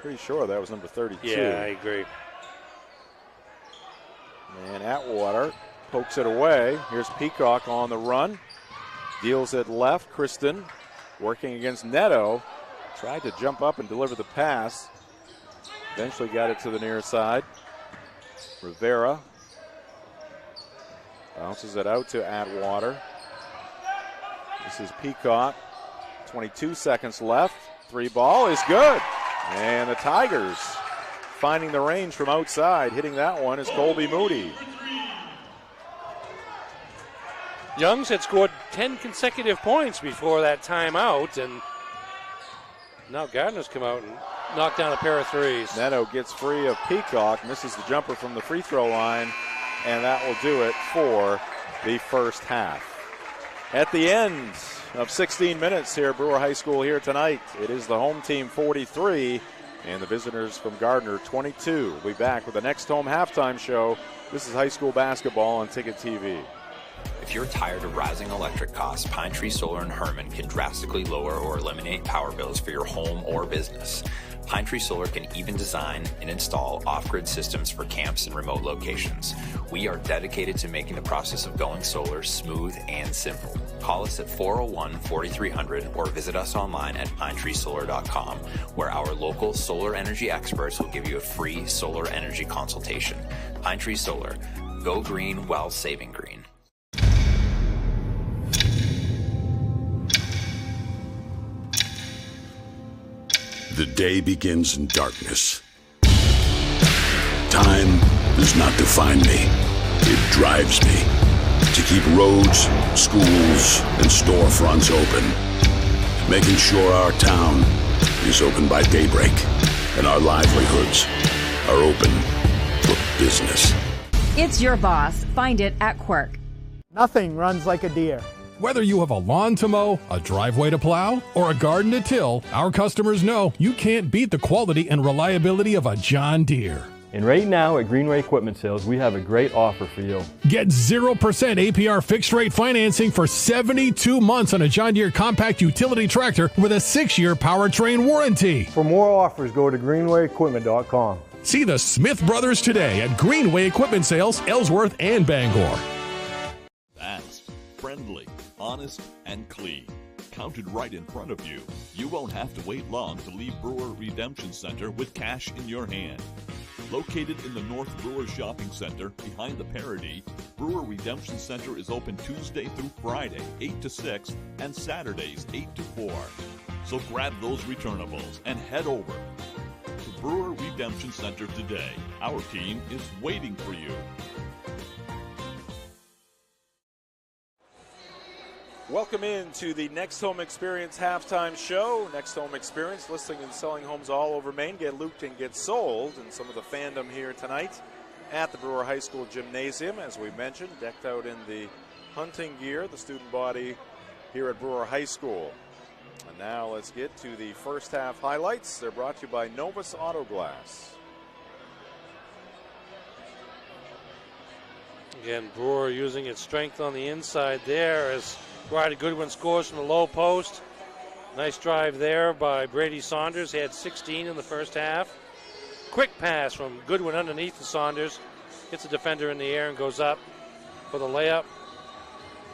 Pretty sure that was number 32. Yeah, I agree. And Atwater pokes it away. Here's Peacock on the run. Deals it left. Kristen working against Neto. Tried to jump up and deliver the pass. Eventually got it to the near side. Rivera bounces it out to Atwater. This is Peacock. 22 seconds left. Three ball is good. And the Tigers finding the range from outside. Hitting that one is Colby Moody. Youngs had scored 10 consecutive points before that timeout, and now Gardiner's come out and knocked down a pair of threes. Neto gets free of Peacock, misses the jumper from the free throw line, and that will do it for the first half. At the end of 16 minutes here at Brewer High School here tonight, it is the home team 43 and the visitors from Gardiner 22. We'll be back with the next home halftime show. This is high school basketball on Ticket TV. If you're tired of rising electric costs, Pine Tree Solar in Herman can drastically lower or eliminate power bills for your home or business. Pine Tree Solar can even design and install off-grid systems for camps and remote locations. We are dedicated to making the process of going solar smooth and simple. Call us at 401-4300 or visit us online at pinetreesolar.com, where our local solar energy experts will give you a free solar energy consultation. Pine Tree Solar. Go green while saving green. The day begins in darkness. Time does not define me. It drives me to keep roads, schools, and storefronts open, making sure our town is open by daybreak and our livelihoods are open for business. It's your boss. Find it at Quirk. Nothing runs like a deer. Whether you have a lawn to mow, a driveway to plow, or a garden to till, our customers know you can't beat the quality and reliability of a John Deere. And right now at Greenway Equipment Sales, we have a great offer for you. Get 0% APR fixed rate financing for 72 months on a John Deere compact utility tractor with a 6-year powertrain warranty. For more offers, go to greenwayequipment.com. See the Smith Brothers today at Greenway Equipment Sales, Ellsworth and Bangor. Fast, friendly, honest, and clean. Counted right in front of you. You won't have to wait long to leave Brewer Redemption Center with cash in your hand. Located in the North Brewer Shopping Center behind the Parody, Brewer Redemption Center is open Tuesday through Friday, 8 to 6, and Saturdays, 8 to 4. So grab those returnables and head over to Brewer Redemption Center today. Our team is waiting for you. Welcome into the Next Home Experience halftime show. Next Home Experience, listing and selling homes all over Maine. Get looped and get sold. And some of the fandom here tonight at the Brewer High School Gymnasium, as we mentioned, decked out in the hunting gear, the student body here at Brewer High School. And now let's get to the first half highlights. They're brought to you by Novus Auto Glass. Again, Brewer using its strength on the inside there as Ryder Goodwin scores from the low post. Nice drive there by Brady Saunders. He had 16 in the first half. Quick pass from Goodwin underneath to Saunders. Gets a defender in the air and goes up for the layup.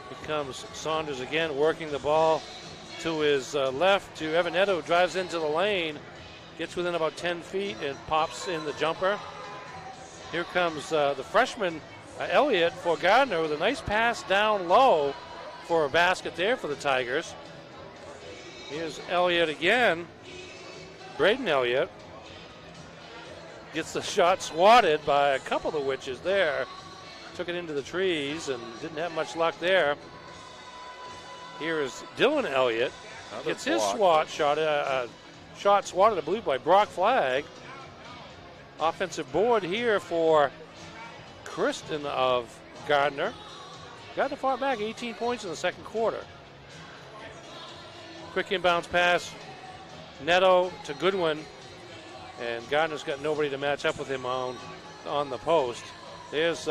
Here comes Saunders again, working the ball to his left to Evan Neto. Drives into the lane, gets within about 10 feet and pops in the jumper. Here comes the freshman, Elliott, for Gardiner with a nice pass down low for a basket there for the Tigers. Here's Elliott again. Braden Elliott gets the shot swatted by a couple of the Witches there. Took it into the trees and didn't have much luck there. Here is Dylan Elliott. Gets his shot swatted, I believe, by Brock Flagg. Offensive board here for Kristen of Gardiner. Gardiner fought back 18 points in the second quarter. Quick inbounds pass, Neto to Goodwin, and Gardner's got nobody to match up with him on the post. There's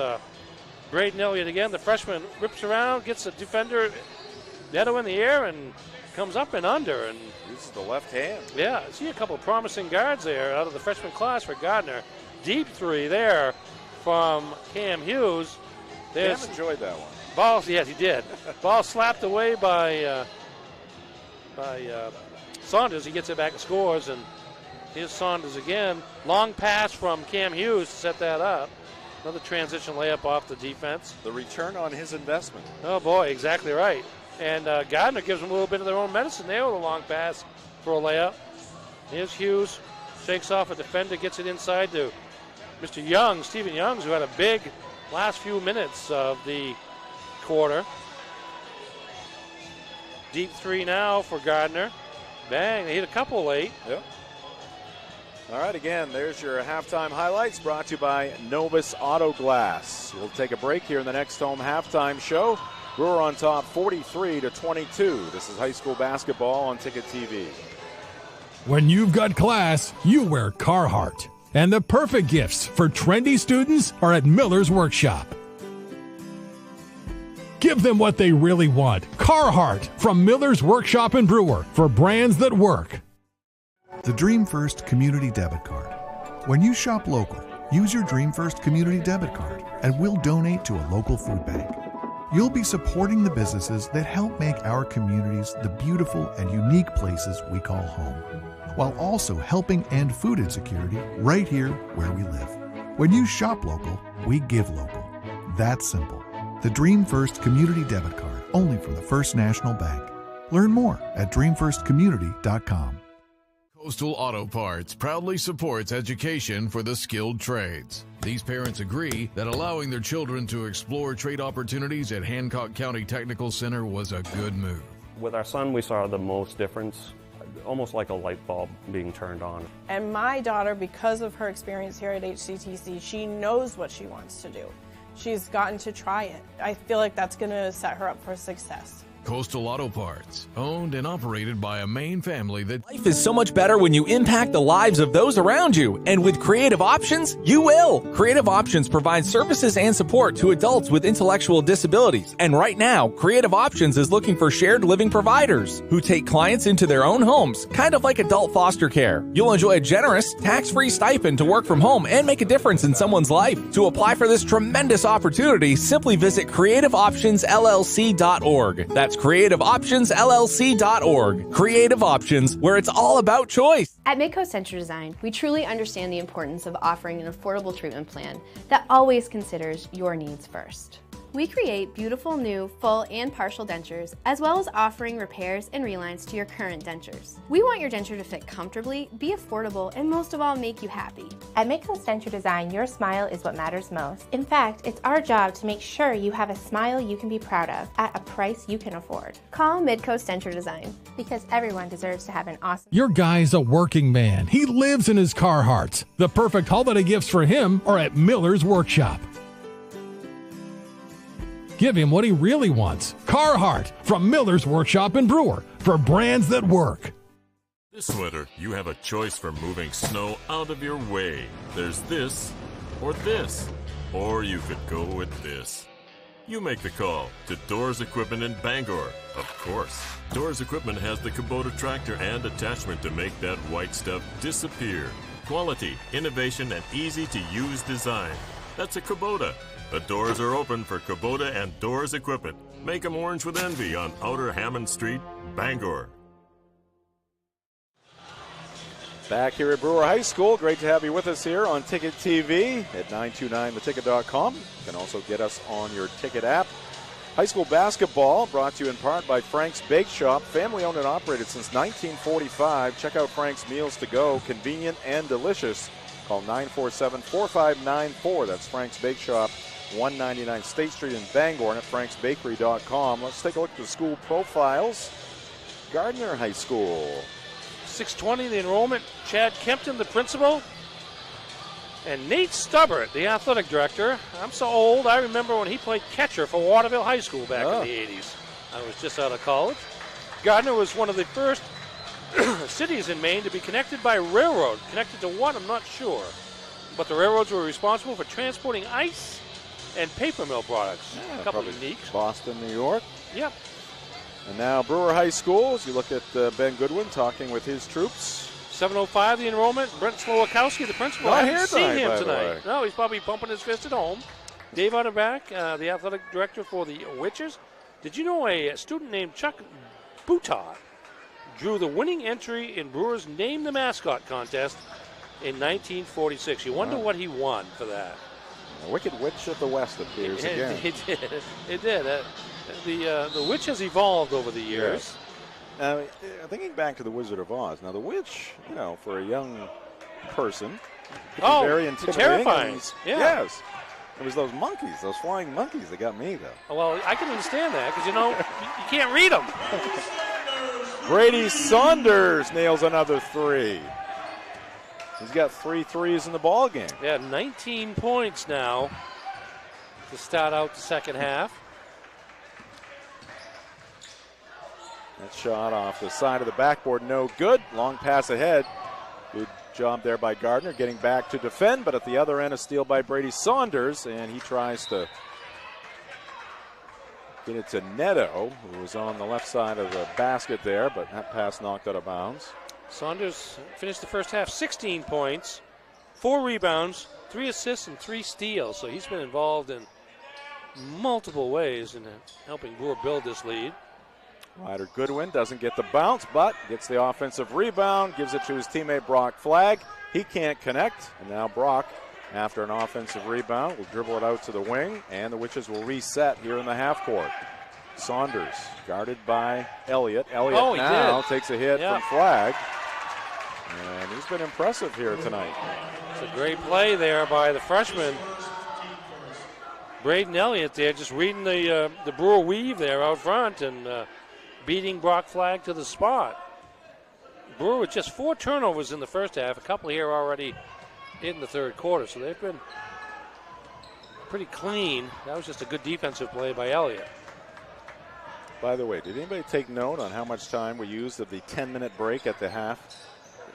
Braden Elliott again. The freshman rips around, gets a defender, Neto in the air, and comes up and under. And uses the left hand. Yeah, I see a couple of promising guards there out of the freshman class for Gardiner. Deep three there from Cam Hughes. Cam enjoyed that one. Ball, yes, he did. Ball slapped away by Saunders. He gets it back and scores, and here's Saunders again. Long pass from Cam Hughes to set that up. Another transition layup off the defense. The return on his investment. Oh, boy, exactly right. And Gardiner gives them a little bit of their own medicine there with a long pass for a layup. Here's Hughes. Shakes off a defender, gets it inside to Mr. Young, Stephen Youngs, who had a big last few minutes of the quarter. Deep three now for Gardiner. Bang, they hit a couple late. Yep. All right, again, there's your halftime highlights brought to you by Novus Auto Glass. We'll take a break here in the next home halftime show. Brewer on top 43-22. This is high school basketball on Ticket TV. When you've got class, you wear Carhartt. And the perfect gifts for trendy students are at Miller's Workshop. Give them what they really want. Carhartt from Miller's Workshop and Brewer for brands that work. The Dream First Community Debit Card. When you shop local, use your Dream First Community Debit Card and we'll donate to a local food bank. You'll be supporting the businesses that help make our communities the beautiful and unique places we call home, while also helping end food insecurity right here where we live. When you shop local, we give local. That's simple. The Dream First Community Debit Card, only from the First National Bank. Learn more at dreamfirstcommunity.com. Coastal Auto Parts proudly supports education for the skilled trades. These parents agree that allowing their children to explore trade opportunities at Hancock County Technical Center was a good move. With our son, we saw the most difference, almost like a light bulb being turned on. And my daughter, because of her experience here at HCTC, she knows what she wants to do. She's gotten to try it. I feel like that's going to set her up for success. Coastal Auto Parts, owned and operated by a Maine family that... Life is so much better when you impact the lives of those around you. And with Creative Options, you will. Creative Options provides services and support to adults with intellectual disabilities. And right now, Creative Options is looking for shared living providers who take clients into their own homes, kind of like adult foster care. You'll enjoy a generous, tax-free stipend to work from home and make a difference in someone's life. To apply for this tremendous opportunity, simply visit creativeoptionsllc.org. That's creativeoptionsllc.org. Creative Options, where it's all about choice. At Midcoast Denture Design, we truly understand the importance of offering an affordable treatment plan that always considers your needs first. We create beautiful new full and partial dentures, as well as offering repairs and relines to your current dentures. We want your denture to fit comfortably, be affordable, and most of all, make you happy. At Midcoast Denture Design, your smile is what matters most. In fact, it's our job to make sure you have a smile you can be proud of at a price you can afford. Call Midcoast Denture Design, because everyone deserves to have an awesome... Your guy's a working man. He lives in his Carhartt. The perfect holiday gifts for him are at Miller's Workshop. Give him what he really wants. Carhartt from Miller's Workshop and Brewer for brands that work. This winter, you have a choice for moving snow out of your way. There's this, or you could go with this. You make the call to Doors Equipment in Bangor. Of course. Doors Equipment has the Kubota tractor and attachment to make that white stuff disappear. Quality, innovation, and easy-to-use design. That's a Kubota. The doors are open for Kubota and Doors Equipment. Make 'em orange with envy on Outer Hammond Street, Bangor. Back here at Brewer High School. Great to have you with us here on Ticket TV at 929theticket.com. You can also get us on your Ticket app. High school basketball brought to you in part by Frank's Bake Shop. Family owned and operated since 1945. Check out Frank's Meals to Go. Convenient and delicious. Call 947-4594. That's Frank's Bake Shop, 199 State Street in Bangor, and at franksbakery.com. Let's take a look at the school profiles. Gardiner High School. 620, the enrollment. Chad Kempton, the principal. And Nate Stubbert, the athletic director. I'm so old, I remember when he played catcher for Waterville High School back in the 80s. I was just out of college. Gardiner was one of the first cities in Maine to be connected by railroad. Connected to what, I'm not sure. But the railroads were responsible for transporting ice and paper mill products. A couple of unique. Boston, New York. Yep. And now Brewer High School, as you look at Ben Goodwin talking with his troops. 7:05 the enrollment. Brent Slowakowski, the principal. Not I haven't here seen tonight, him by the tonight. way. No, he's probably pumping his fist at home. Dave Utterback, the athletic director for the Witches. Did you know a student named Chuck Boutot drew the winning entry in Brewers Name the Mascot contest in 1946? You wonder what he won for that. The Wicked Witch of the West appears again. It did. It did. The witch has evolved over the years. Now, thinking back to the Wizard of Oz, now the witch, for a young person, could be very intimidating. Terrifying. Yeah. Yes. It was those monkeys, those flying monkeys that got me, though. Well, I can understand that because, you can't read them. Brady Saunders nails another three. He's got 3 threes in the ball game. Yeah, 19 points now to start out the second half. That shot off the side of the backboard, no good. Long pass ahead. Good job there by Gardiner getting back to defend, but at the other end, a steal by Brady Saunders, and he tries to get it to Neto, who was on the left side of the basket there, but that pass knocked out of bounds. Saunders finished the first half 16 points, 4 rebounds, 3 assists, and 3 steals. So he's been involved in multiple ways in helping Brewer build this lead. Ryder Goodwin doesn't get the bounce, but gets the offensive rebound, gives it to his teammate Brock Flagg. He can't connect, and now Brock, after an offensive rebound, will dribble it out to the wing, and the Witches will reset here in the half court. Saunders guarded by Elliott. Elliott now takes a hit from Flagg, and he's been impressive here tonight. It's a great play there by the freshman, Braden Elliott there, just reading the Brewer weave there out front and beating Brock Flagg to the spot. Brewer with just 4 turnovers in the first half, a couple here already in the third quarter, so they've been pretty clean. That was just a good defensive play by Elliott. By the way, did anybody take note on how much time we used of the 10-minute break at the half?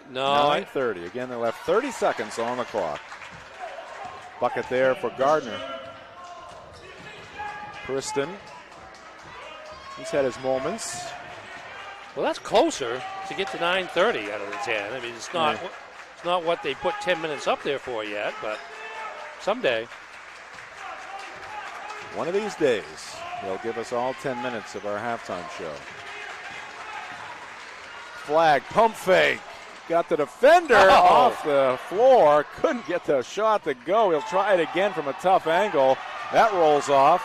No. 9:30. Again, they left 30 seconds on the clock. Bucket there for Gardiner. Kristen, he's had his moments. Well, that's closer to get to 9:30 out of the 10. I mean, it's not what they put 10 minutes up there for yet, but someday. One of these days, they'll give us all 10 minutes of our halftime show. Flagg, pump fake. Got the defender off the floor. Couldn't get the shot to go. He'll try it again from a tough angle. That rolls off.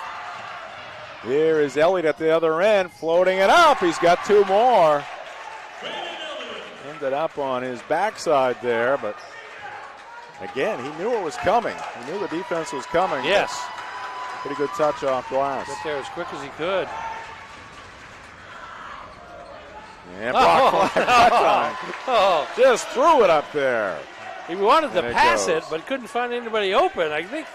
Here is Elliott at the other end, floating it up. He's got 2 more. Ended up on his backside there, but again, he knew it was coming. He knew the defense was coming. Yes. Pretty good touch off glass. Got there as quick as he could. And Brock Flagg that time. Just threw it up there. He wanted to pass it, but couldn't find anybody open. I think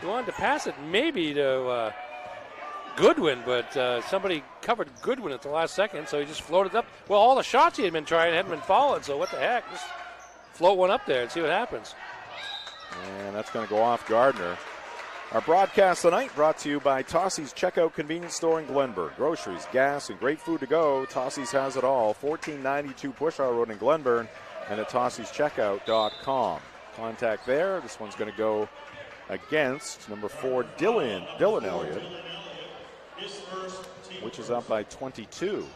he wanted to pass it maybe to Goodwin, but somebody covered Goodwin at the last second, so he just floated up. Well, all the shots he had been trying hadn't been followed, so what the heck? Just float one up there and see what happens. And that's going to go off Gardiner. Our broadcast tonight brought to you by Tossie's Checkout Convenience Store in Glenburn. Groceries, gas, and great food to go. Tossie's has it all. 1492 Pushar Road in Glenburn and at tossiescheckout.com. Contact there. This one's going to go against number 4, Dylan Elliott, which is up by 22.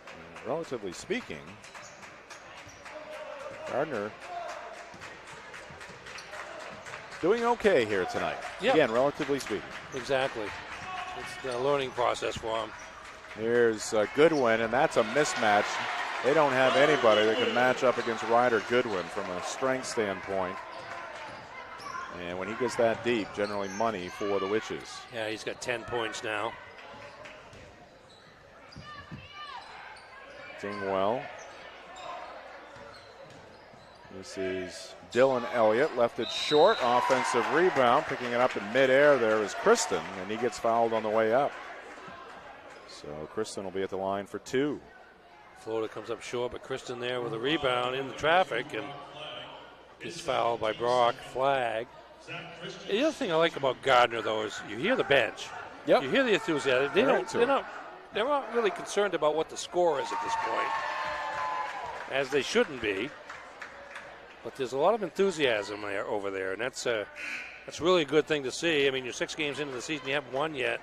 And relatively speaking, Gardiner doing okay here tonight. Yep. Again, relatively speaking. Exactly. It's a learning process for him. Here's Goodwin, and that's a mismatch. They don't have anybody that can match up against Ryder Goodwin from a strength standpoint. And when he gets that deep, generally money for the Witches. Yeah, he's got 10 points now. Dingwell. This is Dylan Elliott, left it short, offensive rebound. Picking it up in midair there is Kristen, and he gets fouled on the way up. So Kristen will be at the line for 2. Florida comes up short, but Kristen there with a rebound in the traffic and gets fouled by Brock. Flag. The other thing I like about Gardiner, though, is you hear the bench. Yep. You hear the enthusiasm. They're not really concerned about what the score is at this point, as they shouldn't be. But there's a lot of enthusiasm over there, and that's really a good thing to see. I mean, you're 6 games into the season, you haven't won yet.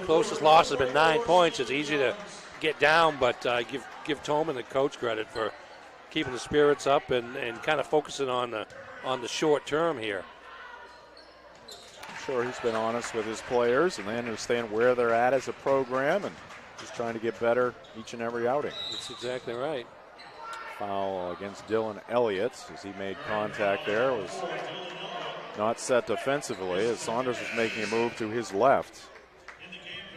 Closest loss has been 9 points. It's easy to get down, but give Tolman, the coach, credit for keeping the spirits up and kind of focusing on the short term here. I'm sure he's been honest with his players, and they understand where they're at as a program and just trying to get better each and every outing. That's exactly right. Foul against Dylan Elliott as he made contact there. Was not set defensively as Saunders was making a move to his left.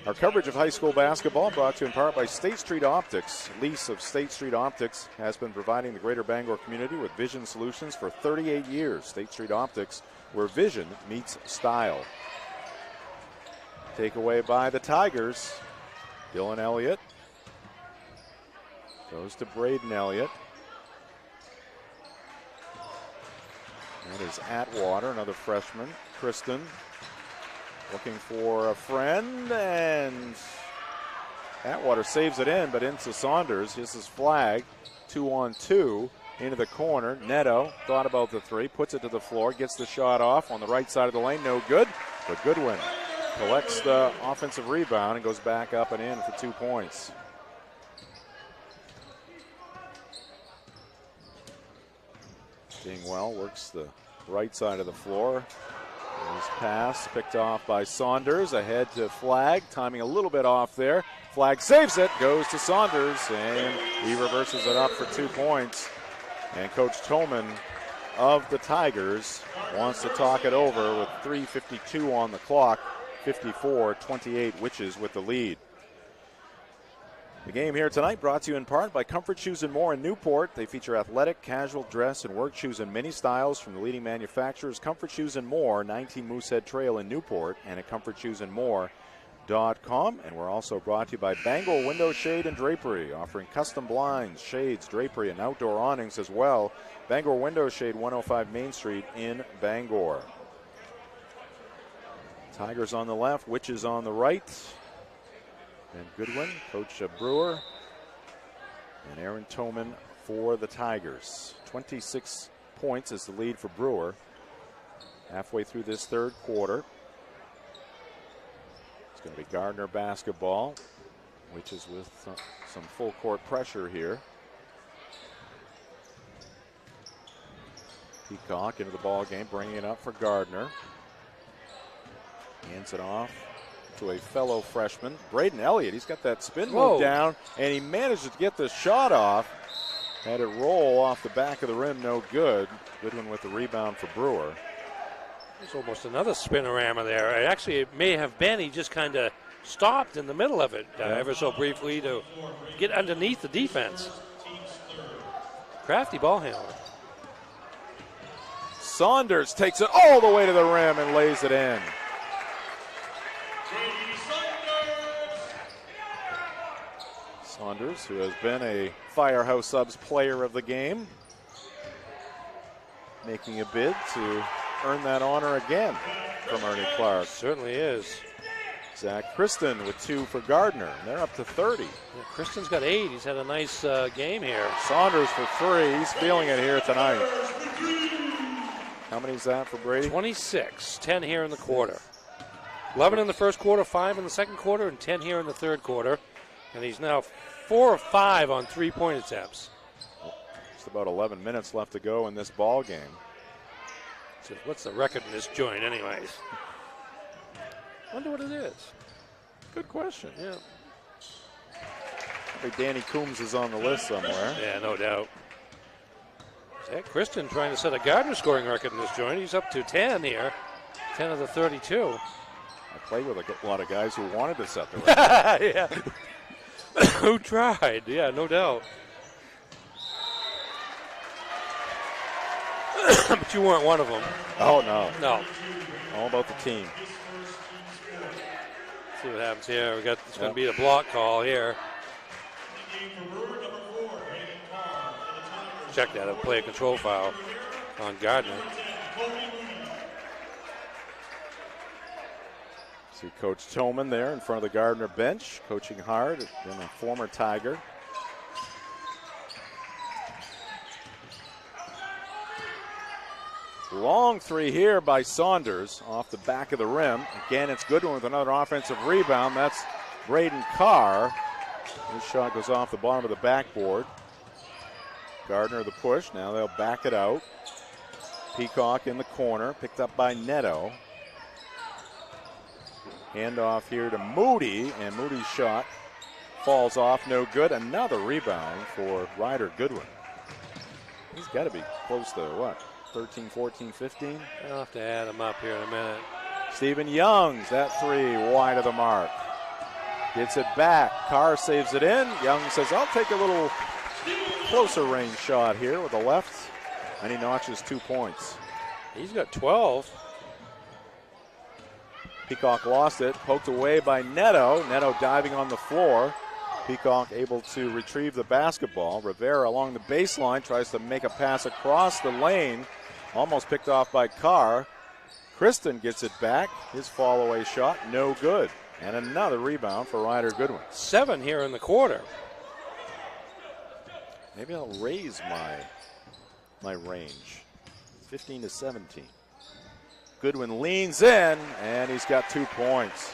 Our coverage of high school basketball brought to you in part by State Street Optics. Lease of State Street Optics has been providing the greater Bangor community with vision solutions for 38 years. State Street Optics, where vision meets style. Takeaway by the Tigers. Dylan Elliott goes to Braden Elliott. That is Atwater, another freshman. Kristen looking for a friend, and Atwater saves it in, but into Saunders. This is flag. 2-on-2 into the corner. Neto thought about the 3, puts it to the floor, gets the shot off on the right side of the lane. No good, but Goodwin collects the offensive rebound and goes back up and in for 2 points. Dingwell works the right side of the floor. His pass picked off by Saunders. Ahead to Flag, timing a little bit off there. Flag saves it, goes to Saunders, and he reverses it up for 2 points. And Coach Tolman of the Tigers wants to talk it over with 3:52 on the clock. 54-28, Witches with the lead. The game here tonight brought to you in part by Comfort Shoes and More in Newport. They feature athletic, casual, dress, and work shoes in many styles from the leading manufacturers. Comfort Shoes and More, 19 Moosehead Trail in Newport, and at comfortshoesandmore.com. And we're also brought to you by Bangor Window Shade and Drapery, offering custom blinds, shades, drapery, and outdoor awnings as well. Bangor Window Shade, 105 Main Street in Bangor. Tigers on the left, Witches on the right. And Goodwin, Coach Brewer, and Aaron Toman for the Tigers. 26 points is the lead for Brewer. Halfway through this third quarter. It's going to be Gardiner basketball, which is with some full court pressure here. Peacock into the ball game, bringing it up for Gardiner. Hands it off to a fellow freshman, Braden Elliott. He's got that spin move down, and he manages to get the shot off. Had it roll off the back of the rim, no good. Goodwin with the rebound for Brewer. There's almost another spinorama there. Actually, it may have been. He just kind of stopped in the middle of it ever so briefly to get underneath the defense. Crafty ball handler. Saunders takes it all the way to the rim and lays it in. Saunders, who has been a Firehouse Subs player of the game, making a bid to earn that honor again from Ernie Clark. Certainly is. Zach Kristen with 2 for Gardner. And they're up to 30. Yeah, Kristen's got 8. He's had a nice game here. Saunders for 3. He's feeling it here tonight. How many is that for Brady? 26. 10 here in the quarter. 11 in the first quarter, 5 in the second quarter, and 10 here in the third quarter. And he's now 4 of 5 on 3-point attempts. Just about 11 minutes left to go in this ball game. So what's the record in this joint anyways? Wonder what it is. Good question. Yeah. Maybe Danny Coombs is on the list somewhere. Yeah, no doubt. Zach Kristen trying to set a Gardner scoring record in this joint. He's up to 10 here. 10 of the 32. I played with a lot of guys who wanted to set the record. Yeah. Who tried? Yeah, no doubt. But you weren't one of them. Oh, no. No. All about the team. See what happens here. It's going to be a block call here. Check that. A player control foul on Gardner. See Coach Tillman there in front of the Gardner bench, coaching hard, been a former Tiger. Long 3 here by Saunders off the back of the rim. Again, it's Goodwin with another offensive rebound. That's Braden Carr. His shot goes off the bottom of the backboard. Gardner the push. Now they'll back it out. Peacock in the corner, picked up by Neto. Handoff here to Moody, and Moody's shot falls off, no good. Another rebound for Ryder Goodwin. He's got to be close to, what, 13, 14, 15? I'll have to add him up here in a minute. Stephen Youngs, that 3 wide of the mark. Gets it back. Carr saves it in. Young says, I'll take a little closer range shot here with the left. And he notches 2 points. He's got 12. Peacock lost it. Poked away by Neto. Neto diving on the floor. Peacock able to retrieve the basketball. Rivera along the baseline tries to make a pass across the lane. Almost picked off by Carr. Kristen gets it back. His fall away shot, no good. And another rebound for Ryder Goodwin. 7 here in the quarter. Maybe I'll raise my range. 15 to 17. Goodwin leans in, and he's got 2 points.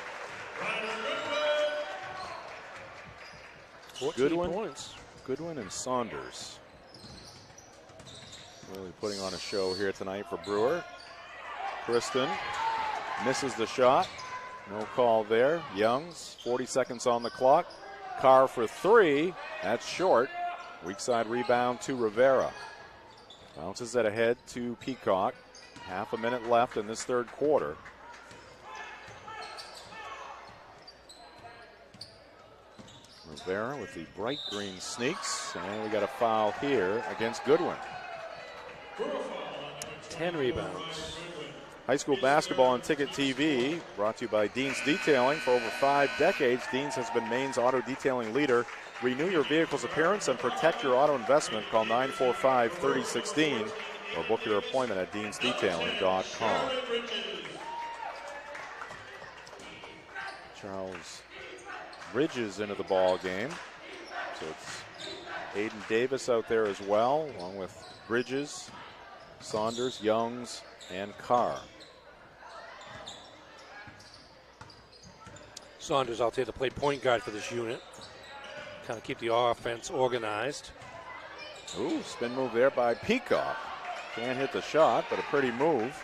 14 points. Goodwin and Saunders. Really putting on a show here tonight for Brewer. Kristen misses the shot. No call there. Youngs, 40 seconds on the clock. Carr for 3. That's short. Weak side rebound to Rivera. Bounces it ahead to Peacock. Half a minute left in this third quarter. Rivera with the bright green sneaks. And we got a foul here against Goodwin. 10 rebounds. High school basketball on Ticket TV, brought to you by Dean's Detailing. For over 5 decades, Dean's has been Maine's auto detailing leader. Renew your vehicle's appearance and protect your auto investment. Call 945-3016 or book your appointment at deansdetailing.com. Charles Bridges into the ball game. So it's Aiden Davis out there as well, along with Bridges, Saunders, Youngs, and Carr. Saunders out there to play point guard for this unit. Kind of keep the offense organized. Ooh, spin move there by Peacock. Can't hit the shot, but a pretty move.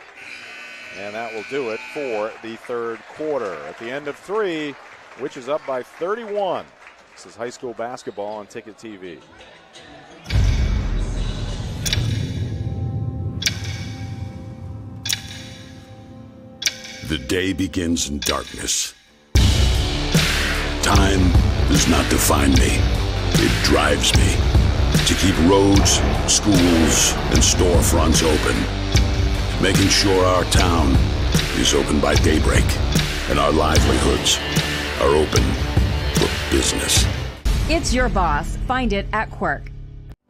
And that will do it for the third quarter. At the end of 3, which is up by 31. This is high school basketball on Ticket TV. The day begins in darkness. Time does not define me. It drives me to keep roads, schools, and storefronts open, making sure our town is open by daybreak and our livelihoods are open for business. It's your boss. Find it at Quirk.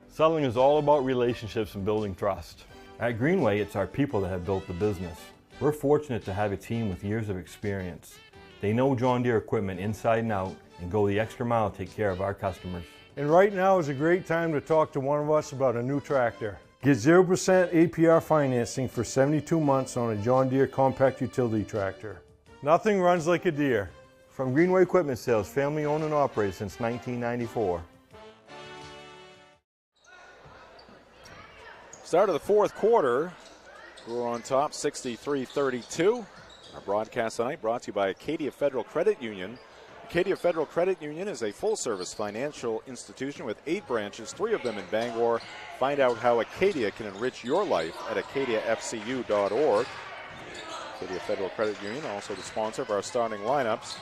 Selling is all about relationships and building trust. At Greenway, it's our people that have built the business. We're fortunate to have a team with years of experience. They know John Deere equipment inside and out and go the extra mile to take care of our customers. And right now is a great time to talk to one of us about a new tractor. Get 0% APR financing for 72 months on a John Deere compact utility tractor. Nothing runs like a Deere. From Greenway Equipment Sales, family owned and operated since 1994. Start of the fourth quarter. We're on top, 63-32. Our broadcast tonight brought to you by Acadia Federal Credit Union. Acadia Federal Credit Union is a full-service financial institution with 8 branches, 3 of them in Bangor. Find out how Acadia can enrich your life at acadiafcu.org. Acadia Federal Credit Union, also the sponsor of our starting lineups.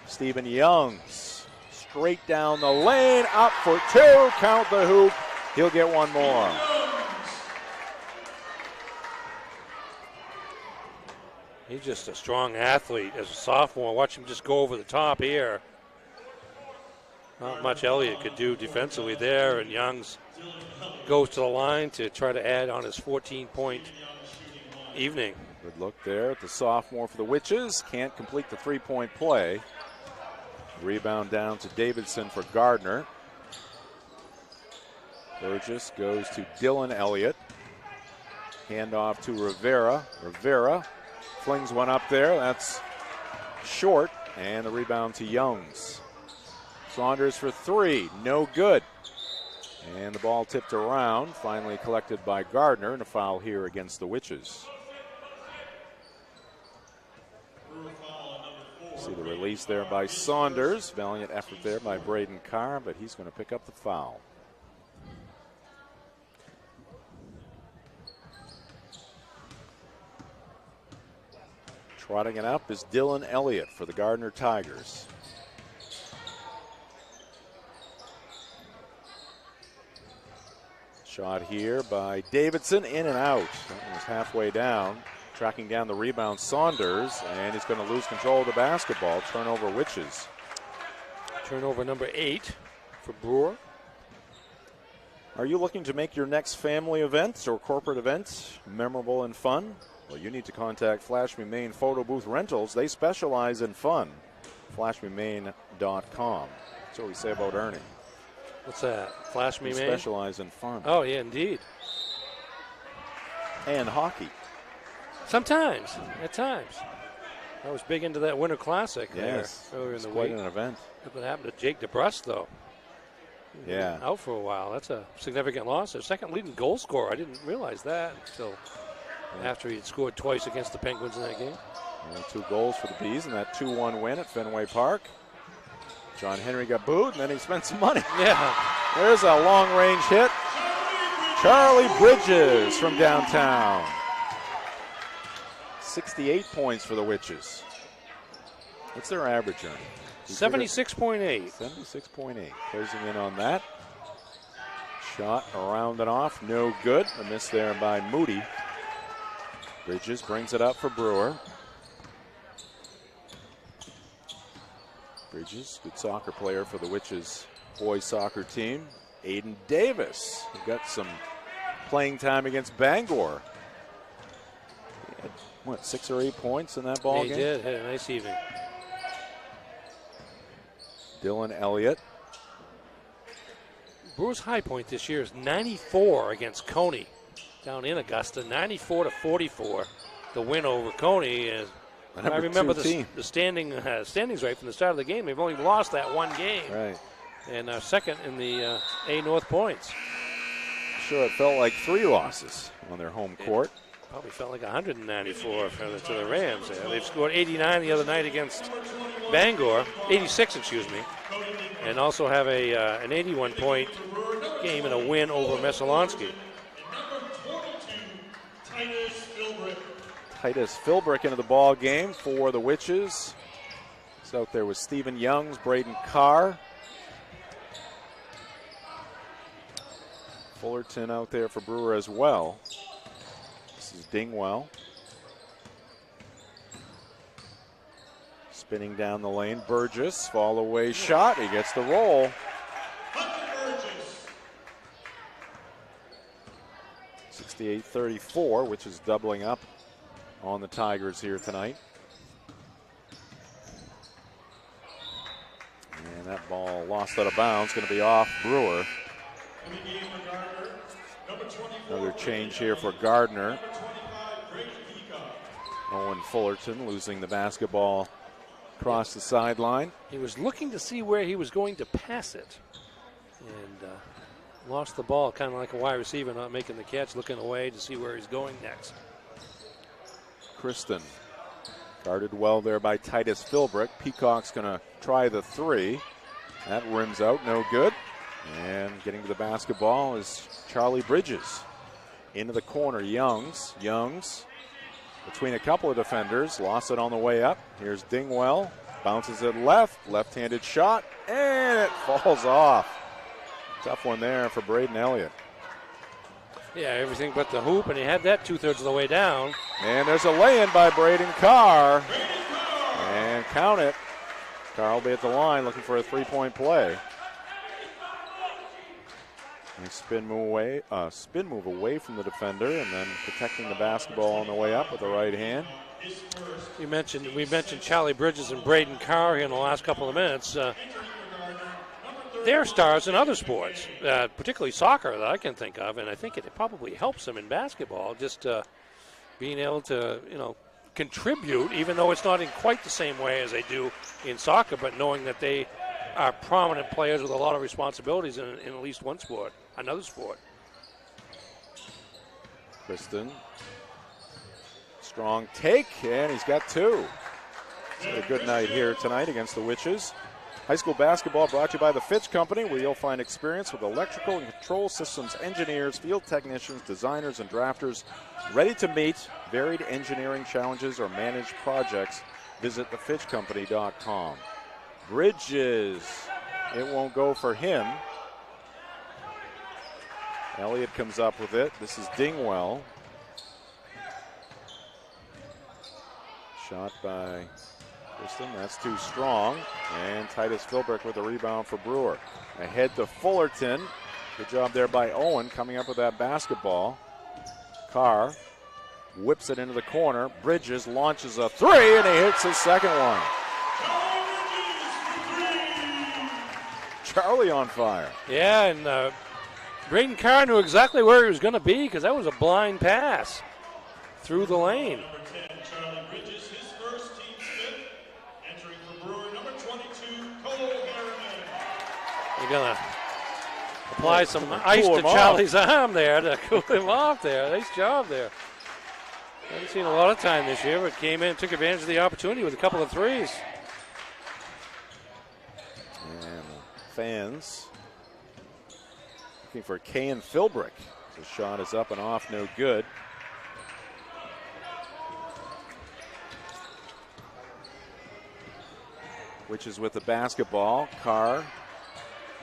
Stephen Youngs, straight down the lane, up for 2, count the hoop. He'll get one more. He's just a strong athlete as a sophomore. Watch him just go over the top here. Not much Elliott could do defensively there, and Youngs goes to the line to try to add on his 14-point evening. Good look there at the sophomore for the Witches. Can't complete the three-point play. Rebound down to Davidson for Gardner. Burgess goes to Dylan Elliott. Handoff to Rivera. Rivera flings one up there. That's short. And the rebound to Youngs. Saunders for 3. No good. And the ball tipped around. Finally collected by Gardner. And a foul here against the Witches. See the release there by Saunders. Valiant effort there by Braden Carr, but he's going to pick up the foul. Trotting it up is Dylan Elliott for the Gardiner Tigers. Shot here by Davidson, in and out. That one was halfway down. Tracking down the rebound, Saunders, and he's going to lose control of the basketball. Turnover, Witches. Turnover number 8 for Brewer. Are you looking to make your next family event or corporate event memorable and fun? Well, you need to contact Flash Me Maine Photo Booth Rentals. They specialize in fun. FlashMeMaine.com. That's what we say about Ernie. What's that? Flash Me They Maine? specialize in fun. Oh, yeah, indeed. And hockey. Sometimes, at times. I was big into that Winter Classic Yes, there earlier in it's the quite week. an event. Look what happened to Jake DeBrus, though. Yeah. Out for a while. That's a significant loss. Their second leading goal scorer. I didn't realize that until after he had scored twice against the Penguins in that game. And 2 goals for the Bees in that 2-1 win at Fenway Park. John Henry got booed, and then he spent some money. Yeah. There's a long-range hit. Charlie Bridges from downtown. 68 points for the Witches. What's their average, Ernie? 76.8. 76.8. Closing in on that. Shot around and off. No good. A miss there by Moody. Bridges brings it up for Brewer. Bridges, good soccer player for the Witches boys soccer team. Aiden Davis, who got some playing time against Bangor. He had, what, 6 or 8 points in that ball game? He did. Had a nice evening. Dylan Elliott. Brewer's high point this year is 94 against Coney down in Augusta. 94-44. The win over Coney. And I remember the standings right from the start of the game. They've only lost that one game. Right. And second in the A North points. Sure, it felt like 3 losses on their home court. Probably felt like 194 to the Rams. They've scored 89 the other night against Bangor, 86, excuse me, and also have an 81-point game and a win over Messalonski. Titus Philbrick into the ball game for the Witches. He's out there with Stephen Youngs, Braden Carr. Fullerton out there for Brewer as well. This is Dingwell. Spinning down the lane. Burgess, fall away shot. He gets the roll. 58-34, which is doubling up on the Tigers here tonight. And that ball lost out of bounds, going to be off Brewer. Another change here for Gardiner. Owen Fullerton losing the basketball across the sideline. He was looking to see where he was going to pass it and lost the ball, kind of like a wide receiver not making the catch, looking away to see where he's going next. Kristen guarded well there by Titus Philbrick. Peacock's going to try the three. That rims out, no good. And getting to the basketball is Charlie Bridges. Into the corner, Youngs between a couple of defenders, lost it on the way up. Here's Dingwell, bounces it left-handed shot, and it falls off. Tough one there for Braden Elliott. Yeah, everything but the hoop, and he had that 2/3 of the way down. And there's a lay-in by Braden Carr. And count it. Carr will be at the line looking for a three-point play. Nice spin move away from the defender, and then protecting the basketball on the way up with the right hand. We mentioned Charlie Bridges and Braden Carr here in the last couple of minutes. They're stars in other sports, particularly soccer that I can think of, and I think it probably helps them in basketball, just being able to, contribute, even though it's not in quite the same way as they do in soccer, but knowing that they are prominent players with a lot of responsibilities in at least one sport, another sport. Kristen, strong take, and he's got two. It's a good night here tonight against the Witches. High school basketball brought to you by the Fitch Company, where you'll find experience with electrical and control systems engineers, field technicians, designers, and drafters ready to meet varied engineering challenges or manage projects. Visit thefitchcompany.com. Bridges, it won't go for him. Elliott comes up with it. This is Dingwell. Shot by Kristen, that's too strong. And Titus Philbrick with the rebound for Brewer. Ahead to Fullerton. Good job there by Owen coming up with that basketball. Carr whips it into the corner. Bridges launches a three, and he hits his second one. Charlie on fire. Yeah, and Braden Carr knew exactly where he was going to be because that was a blind pass through the lane. You're going to apply some ice to Charlie's arm there to cool him off there. Nice job there. Haven't seen a lot of time this year, but came in and took advantage of the opportunity with a couple of threes. And fans looking for Kayan Philbrick. The shot is up and off, no good. Witches with the basketball. Carr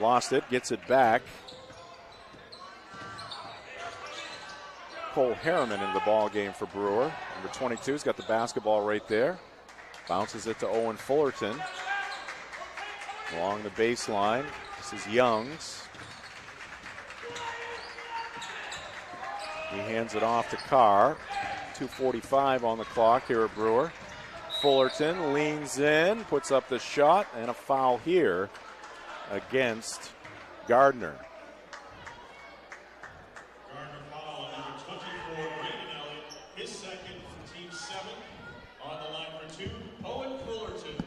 lost it, gets it back. Cole Harriman in the ball game for Brewer. Number 22's got the basketball right there. Bounces it to Owen Fullerton. Along the baseline, this is Youngs. He hands it off to Carr. 2:45 on the clock here at Brewer. Fullerton leans in, puts up the shot, and a foul here against Gardiner. Gardiner foul on number 24, Braden Elliott. His second for Team 7. On the line for 2, Owen Fullerton.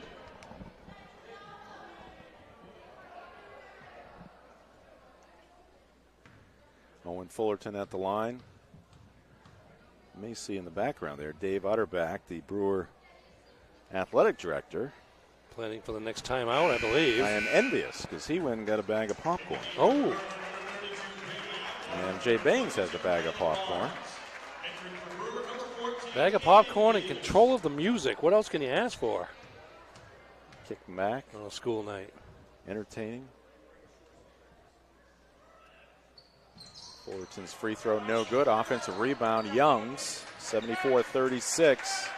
Owen Fullerton at the line. You may see in the background there Dave Utterback, the Brewer athletic director. Planning for the next time out, I believe. I am envious because he went and got a bag of popcorn. Oh. And Jay Baines has a bag of popcorn. Bag of popcorn and control of the music. What else can you ask for? Kick back. Oh, school night. Entertaining. Fullerton's free throw no good. Offensive rebound, Youngs, 74-36.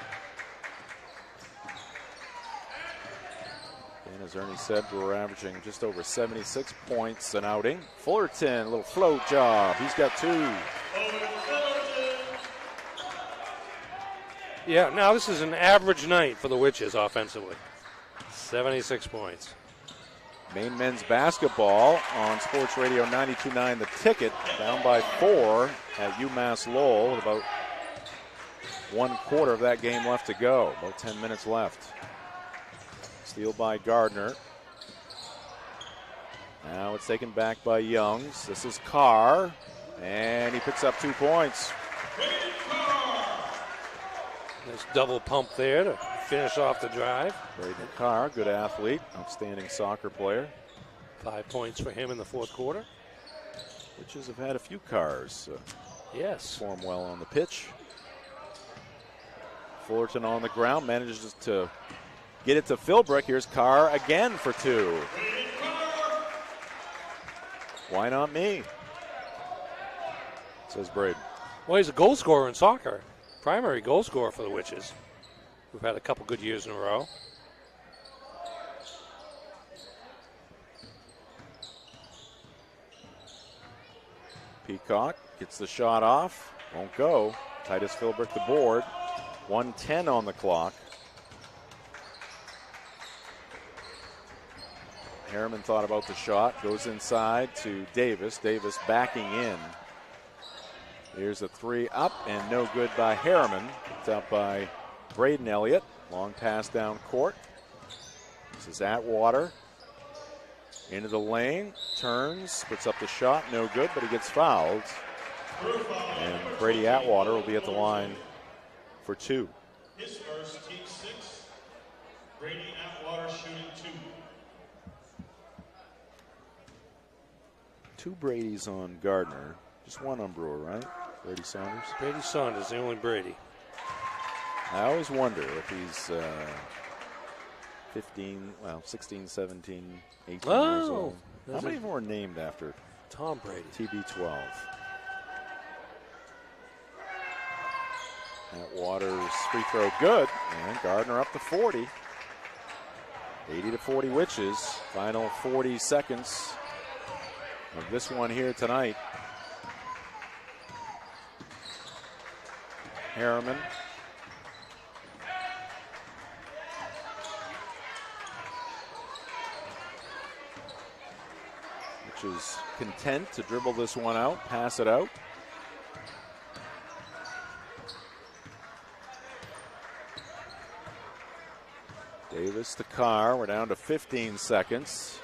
And as Ernie said, we're averaging just over 76 points an outing. Fullerton, a little float job. He's got two. Yeah, now this is an average night for the Witches offensively. 76 points. Maine men's basketball on Sports Radio 92.9 The Ticket, down by 4 at UMass Lowell with about 1/4 of that game left to go. About 10 minutes left. Steal by Gardner. Now it's taken back by Youngs. This is Carr, and he picks up 2 points. Nice double pump there to finish off the drive. Braden Carr, good athlete, outstanding soccer player. 5 points for him in the fourth quarter. Witches have had a few Carrs. Yes. Perform well on the pitch. Fullerton on the ground, manages to get it to Philbrick. Here's Carr again for 2. Why not me? Says Braden. Well, he's a goal scorer in soccer. Primary goal scorer for the Witches. We've had a couple good years in a row. Peacock gets the shot off. Won't go. Titus Philbrick the board. 1:10 on the clock. Harriman thought about the shot. Goes inside to Davis. Davis backing in. Here's a 3 up and no good by Harriman. Picked up by Braden Elliott. Long pass down court. This is Atwater. Into the lane. Turns. Puts up the shot. No good, but he gets fouled. And Brady Atwater will be at the line for 2. His first, team 6. Brady Atwater shooting 2. 2 Brady's on Gardner. Just 1 on Brewer, right? Brady Saunders? Brady Saunders, the only Brady. I always wonder if he's 16, 17, 18 years old. How many more are named after Tom Brady? TB12. Atwater's free throw good, and Gardner up to 40. 80-40 Witches. Final 40 seconds of this one here tonight. Harriman. Which is content to dribble this one out, pass it out. Davis to Carr. We're down to 15 seconds.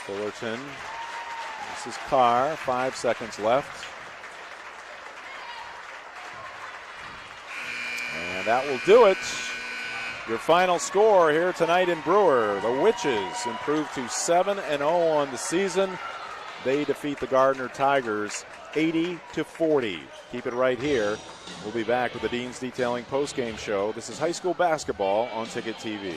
Fullerton. This is Carr. 5 seconds left. And that will do it. Your final score here tonight in Brewer. The Witches improve to 7-0 on the season. They defeat the Gardiner Tigers 80-40. Keep it right here. We'll be back with the Dean's Detailing postgame show. This is high school basketball on Ticket TV.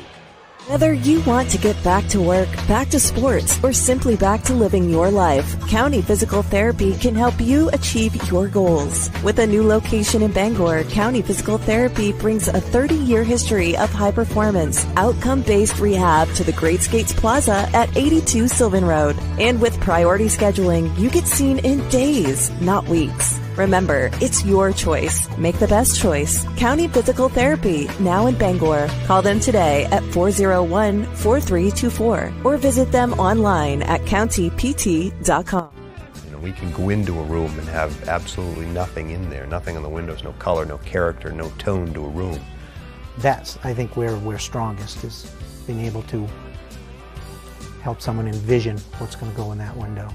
Whether you want to get back to work, back to sports, or simply back to living your life, County Physical Therapy can help you achieve your goals. With a new location in Bangor, County Physical Therapy brings a 30-year history of high performance, outcome-based rehab to the Great Skates Plaza at 82 Sylvan Road. And with priority scheduling, you get seen in days, not weeks. Remember, it's your choice. Make the best choice. County Physical Therapy, now in Bangor. Call them today at 401-4324 or visit them online at countypt.com. You know, we can go into a room and have absolutely nothing in there, nothing on the windows, no color, no character, no tone to a room. That's, I think, where we're strongest, is being able to help someone envision what's going to go in that window.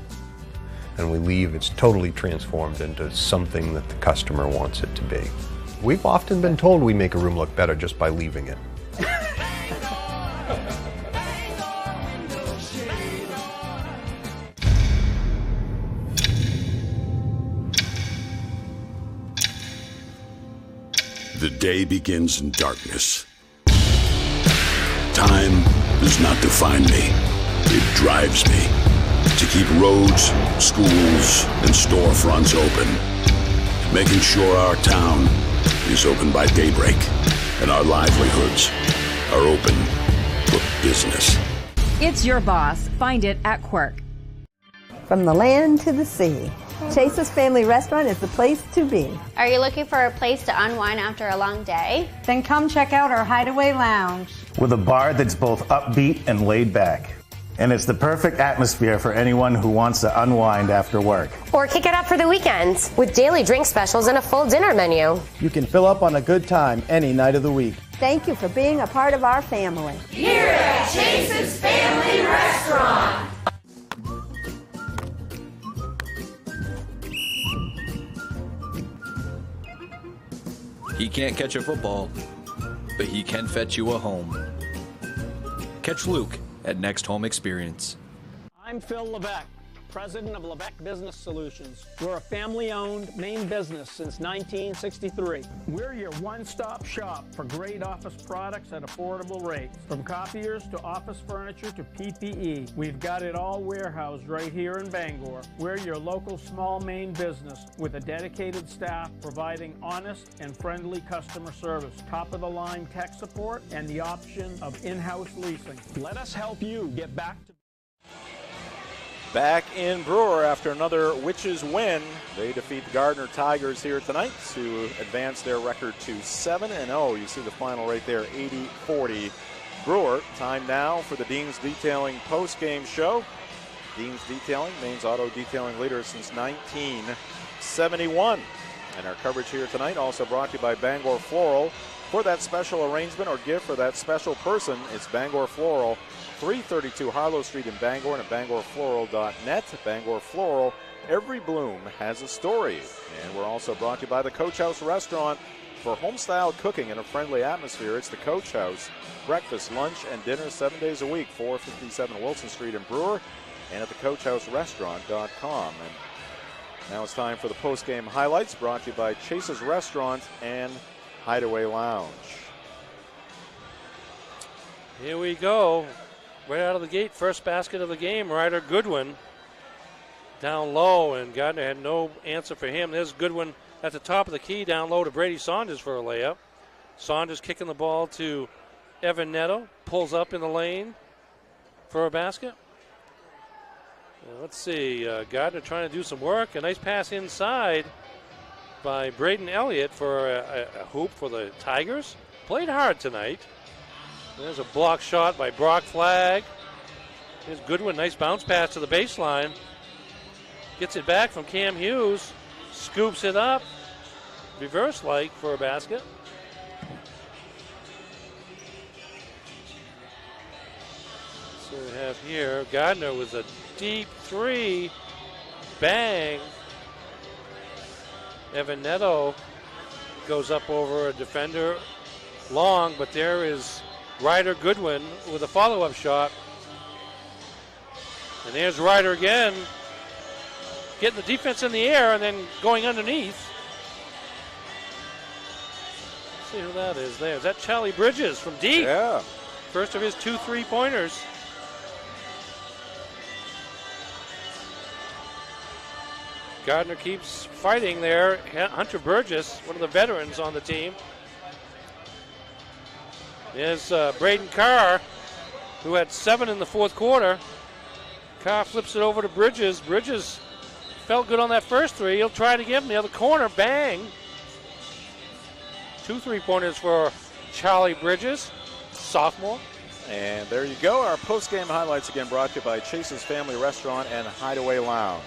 And we leave, it's totally transformed into something that the customer wants it to be. We've often been told we make a room look better just by leaving it. The day begins in darkness. Time does not define me. It drives me. To keep roads, schools, and storefronts open. Making sure our town is open by daybreak and our livelihoods are open for business. It's your boss. Find it at Quirk. From the land to the sea, Chase's Family Restaurant is the place to be. Are you looking for a place to unwind after a long day? Then come check out our Hideaway Lounge. With a bar that's both upbeat and laid back. And it's the perfect atmosphere for anyone who wants to unwind after work. Or kick it up for the weekend with daily drink specials and a full dinner menu. You can fill up on a good time any night of the week. Thank you for being a part of our family. Here at Chase's Family Restaurant. He can't catch a football, but he can fetch you a home. Catch Luke at Next Home Experience. I'm Phil Levesque, president of Levesque Business Solutions. We're a family-owned Maine business since 1963. We're your one-stop shop for great office products at affordable rates. From copiers to office furniture to PPE, we've got it all warehoused right here in Bangor. We're your local small Maine business with a dedicated staff providing honest and friendly customer service, top-of-the-line tech support, and the option of in-house leasing. Let us help you get back to Back in Brewer after another Witches win. They defeat the Gardiner Tigers here tonight to advance their record to 7-0. You see the final right there, 80-40 Brewer. Time now for the Dean's Detailing post-game show. Dean's Detailing, Maine's auto detailing leader since 1971. And our coverage here tonight also brought to you by Bangor Floral. For that special arrangement or gift for that special person, it's Bangor Floral, 332 Harlow Street in Bangor, and at bangorfloral.net. Bangor Floral, every bloom has a story. And we're also brought to you by the Coach House Restaurant. For home-style cooking in a friendly atmosphere, it's the Coach House. Breakfast, lunch, and dinner 7 days a week, 457 Wilson Street in Brewer, and at thecoachhouserestaurant.com. And now it's time for the post-game highlights, brought to you by Chase's Restaurant and Hideaway Lounge. Here we go. Right out of the gate, first basket of the game, Ryder Goodwin down low, and Gardner had no answer for him. There's Goodwin at the top of the key, down low to Brady Saunders for a layup. Saunders kicking the ball to Evan Netto, pulls up in the lane for a basket. Let's see, Gardner trying to do some work. A nice pass inside by Braden Elliott for a hoop for the Tigers. Played hard tonight. There's a block shot by Brock Flagg. Here's Goodwin, nice bounce pass to the baseline. Gets it back from Cam Hughes. Scoops it up. Reverse like for a basket. So we have here Gardner with a deep three. Bang. Evan Netto goes up over a defender long, but there is Ryder Goodwin with a follow-up shot. And there's Ryder again, getting the defense in the air and then going underneath. Let's see who that is there. Is that Charlie Bridges from deep? Yeah. First of his 2 3-pointers. Gardner keeps fighting there. Hunter Burgess, one of the veterans on the team. There's Braden Carr, who had 7 in the fourth quarter. Carr flips it over to Bridges. Bridges felt good on that first three. He'll try it again from the other corner. Bang. 2 3-pointers for Charlie Bridges, sophomore. And there you go. Our post-game highlights again brought to you by Chase's Family Restaurant and Hideaway Lounge.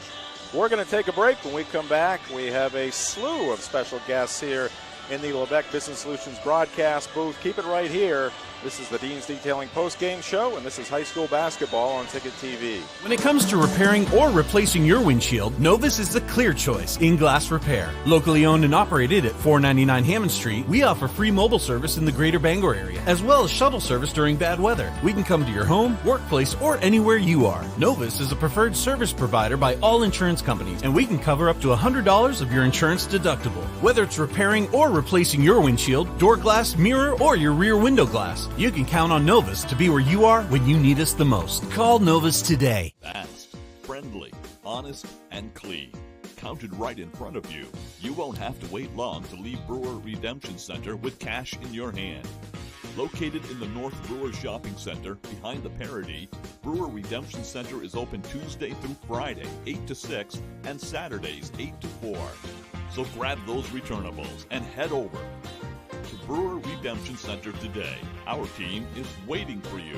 We're going to take a break. When we come back, we have a slew of special guests here in the Levesque Business Solutions broadcast booth. Keep it right here. This is the Dean's Detailing post-game show, and this is high school basketball on Ticket TV. When it comes to repairing or replacing your windshield, Novus is the clear choice in glass repair. Locally owned and operated at 499 Hammond Street, we offer free mobile service in the greater Bangor area, as well as shuttle service during bad weather. We can come to your home, workplace, or anywhere you are. Novus is a preferred service provider by all insurance companies, and we can cover up to $100 of your insurance deductible. Whether it's repairing or replacing your windshield, door glass, mirror, or your rear window glass, you can count on Novus to be where you are when you need us the most. Call Novus today. Fast, friendly, honest, and clean. Counted right in front of you. You won't have to wait long to leave Brewer Redemption Center with cash in your hand. Located in the North Brewer Shopping Center behind the Parody, Brewer Redemption Center is open Tuesday through Friday, 8 to 6, and Saturdays, 8 to 4. So grab those returnables and head over to Brewer Redemption Center today. Our team is waiting for you.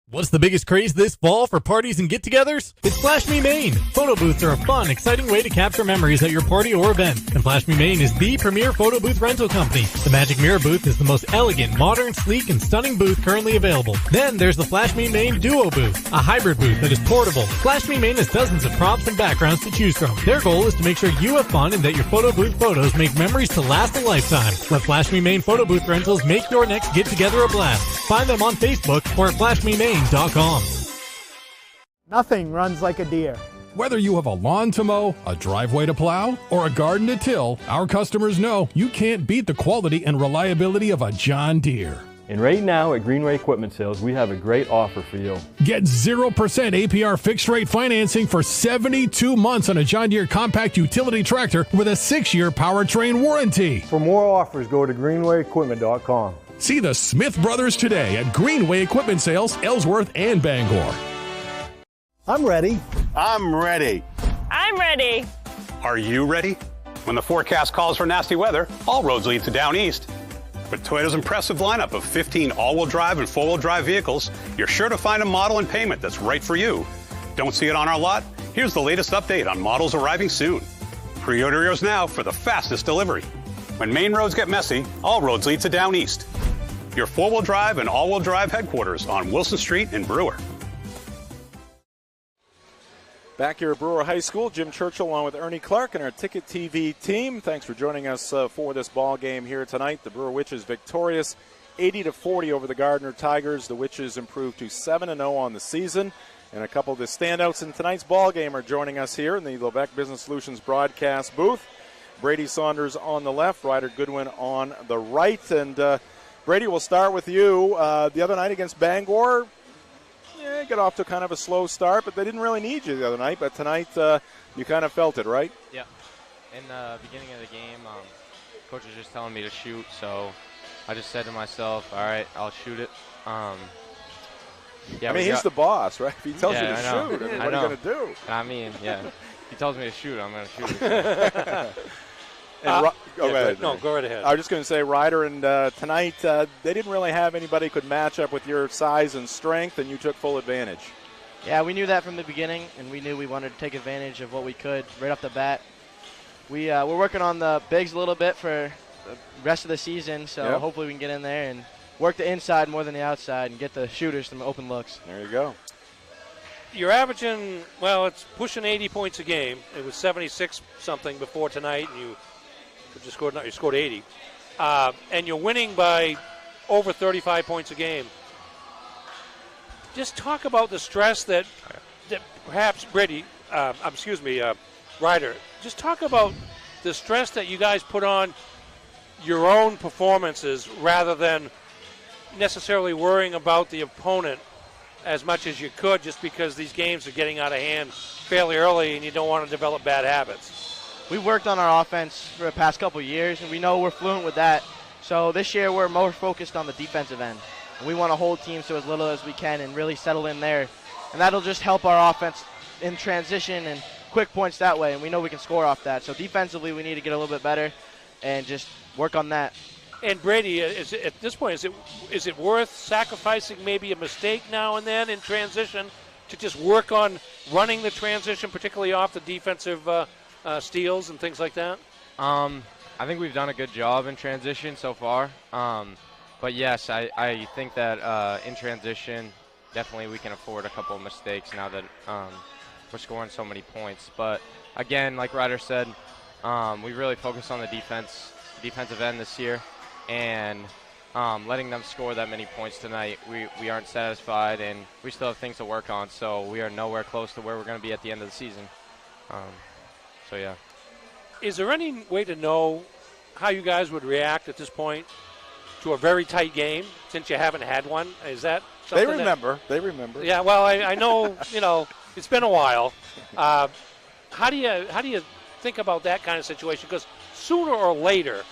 What's the biggest craze this fall for parties and get-togethers? It's Flash Me Maine. Photo booths are a fun, exciting way to capture memories at your party or event. And Flash Me Maine is the premier photo booth rental company. The Magic Mirror booth is the most elegant, modern, sleek, and stunning booth currently available. Then there's the Flash Me Maine Duo booth, a hybrid booth that is portable. Flash Me Maine has dozens of props and backgrounds to choose from. Their goal is to make sure you have fun and that your photo booth photos make memories to last a lifetime. Let Flash Me Maine photo booth rentals make your next get-together a blast. Find them on Facebook or at flashmemaine.com. Nothing runs like a deer. Whether you have a lawn to mow, a driveway to plow, or a garden to till, our customers know you can't beat the quality and reliability of a John Deere. And right now at Greenway Equipment Sales, we have a great offer for you. Get 0% APR fixed rate financing for 72 months on a John Deere compact utility tractor with a 6-year powertrain warranty. For more offers, go to greenwayequipment.com. See the Smith Brothers today at Greenway Equipment Sales, Ellsworth and Bangor. I'm ready. I'm ready. I'm ready. Are you ready? When the forecast calls for nasty weather, all roads lead to down east. With Toyota's impressive lineup of 15 all-wheel drive and four-wheel drive vehicles, you're sure to find a model and payment that's right for you. Don't see it on our lot? Here's the latest update on models arriving soon. Pre-order yours now for the fastest delivery. When main roads get messy, all roads lead to down east. Your four-wheel drive and all-wheel drive headquarters on Wilson Street in Brewer. Back here at Brewer High School, Jim Churchill along with Ernie Clark and our Ticket TV team. Thanks for joining us for this ball game here tonight. The Brewer Witches victorious 80-40 over the Gardiner Tigers. The Witches improved to 7-0 on the season. And a couple of the standouts in tonight's ball game are joining us here in the Lebec Business Solutions broadcast booth. Brady Saunders on the left, Ryder Goodwin on the right. And Brady, we'll start with you. The other night against Bangor, got off to kind of a slow start, but they didn't really need you the other night. But tonight, you kind of felt it, right? Yeah. In the beginning of the game, coach was just telling me to shoot, so I just said to myself, all right, I'll shoot it. Yeah, I mean, he's the boss, right? If he tells you to shoot, what are you going to do? I mean, yeah. If he tells me to shoot, I'm going to shoot it. Go ahead. No, go right ahead. I was just going to say, Ryder, and tonight they didn't really have anybody who could match up with your size and strength, and you took full advantage. Yeah, we knew that from the beginning, and we knew we wanted to take advantage of what we could right off the bat. We're working on the bigs a little bit for the rest of the season, so hopefully we can get in there and work the inside more than the outside and get the shooters some open looks. There you go. You're averaging, well, it's pushing 80 points a game. It was 76-something before tonight, and you scored 80. And you're winning by over 35 points a game. Just talk about the stress that perhaps, Brady, Ryder, just talk about the stress that you guys put on your own performances rather than necessarily worrying about the opponent as much as you could, just because these games are getting out of hand fairly early and you don't want to develop bad habits. We worked on our offense for the past couple of years, and we know we're fluent with that. So this year we're more focused on the defensive end. And we want to hold teams to as little as we can and really settle in there. And that'll just help our offense in transition and quick points that way, and we know we can score off that. So defensively we need to get a little bit better and just work on that. And Brady, at this point, is it worth sacrificing maybe a mistake now and then in transition to just work on running the transition, particularly off the defensive steals and things like that? I think we've done a good job in transition so far. But yes, I think that in transition, definitely we can afford a couple of mistakes now that we're scoring so many points. But again, like Ryder said, we really focused on the defensive end this year. And letting them score that many points tonight, we aren't satisfied, and we still have things to work on. So we are nowhere close to where we're going to be at the end of the season. So, yeah. Is there any way to know how you guys would react at this point to a very tight game, since you haven't had one? Is that something They remember. Yeah, well, I know, it's been a while. How do you think about that kind of situation? Because sooner or later,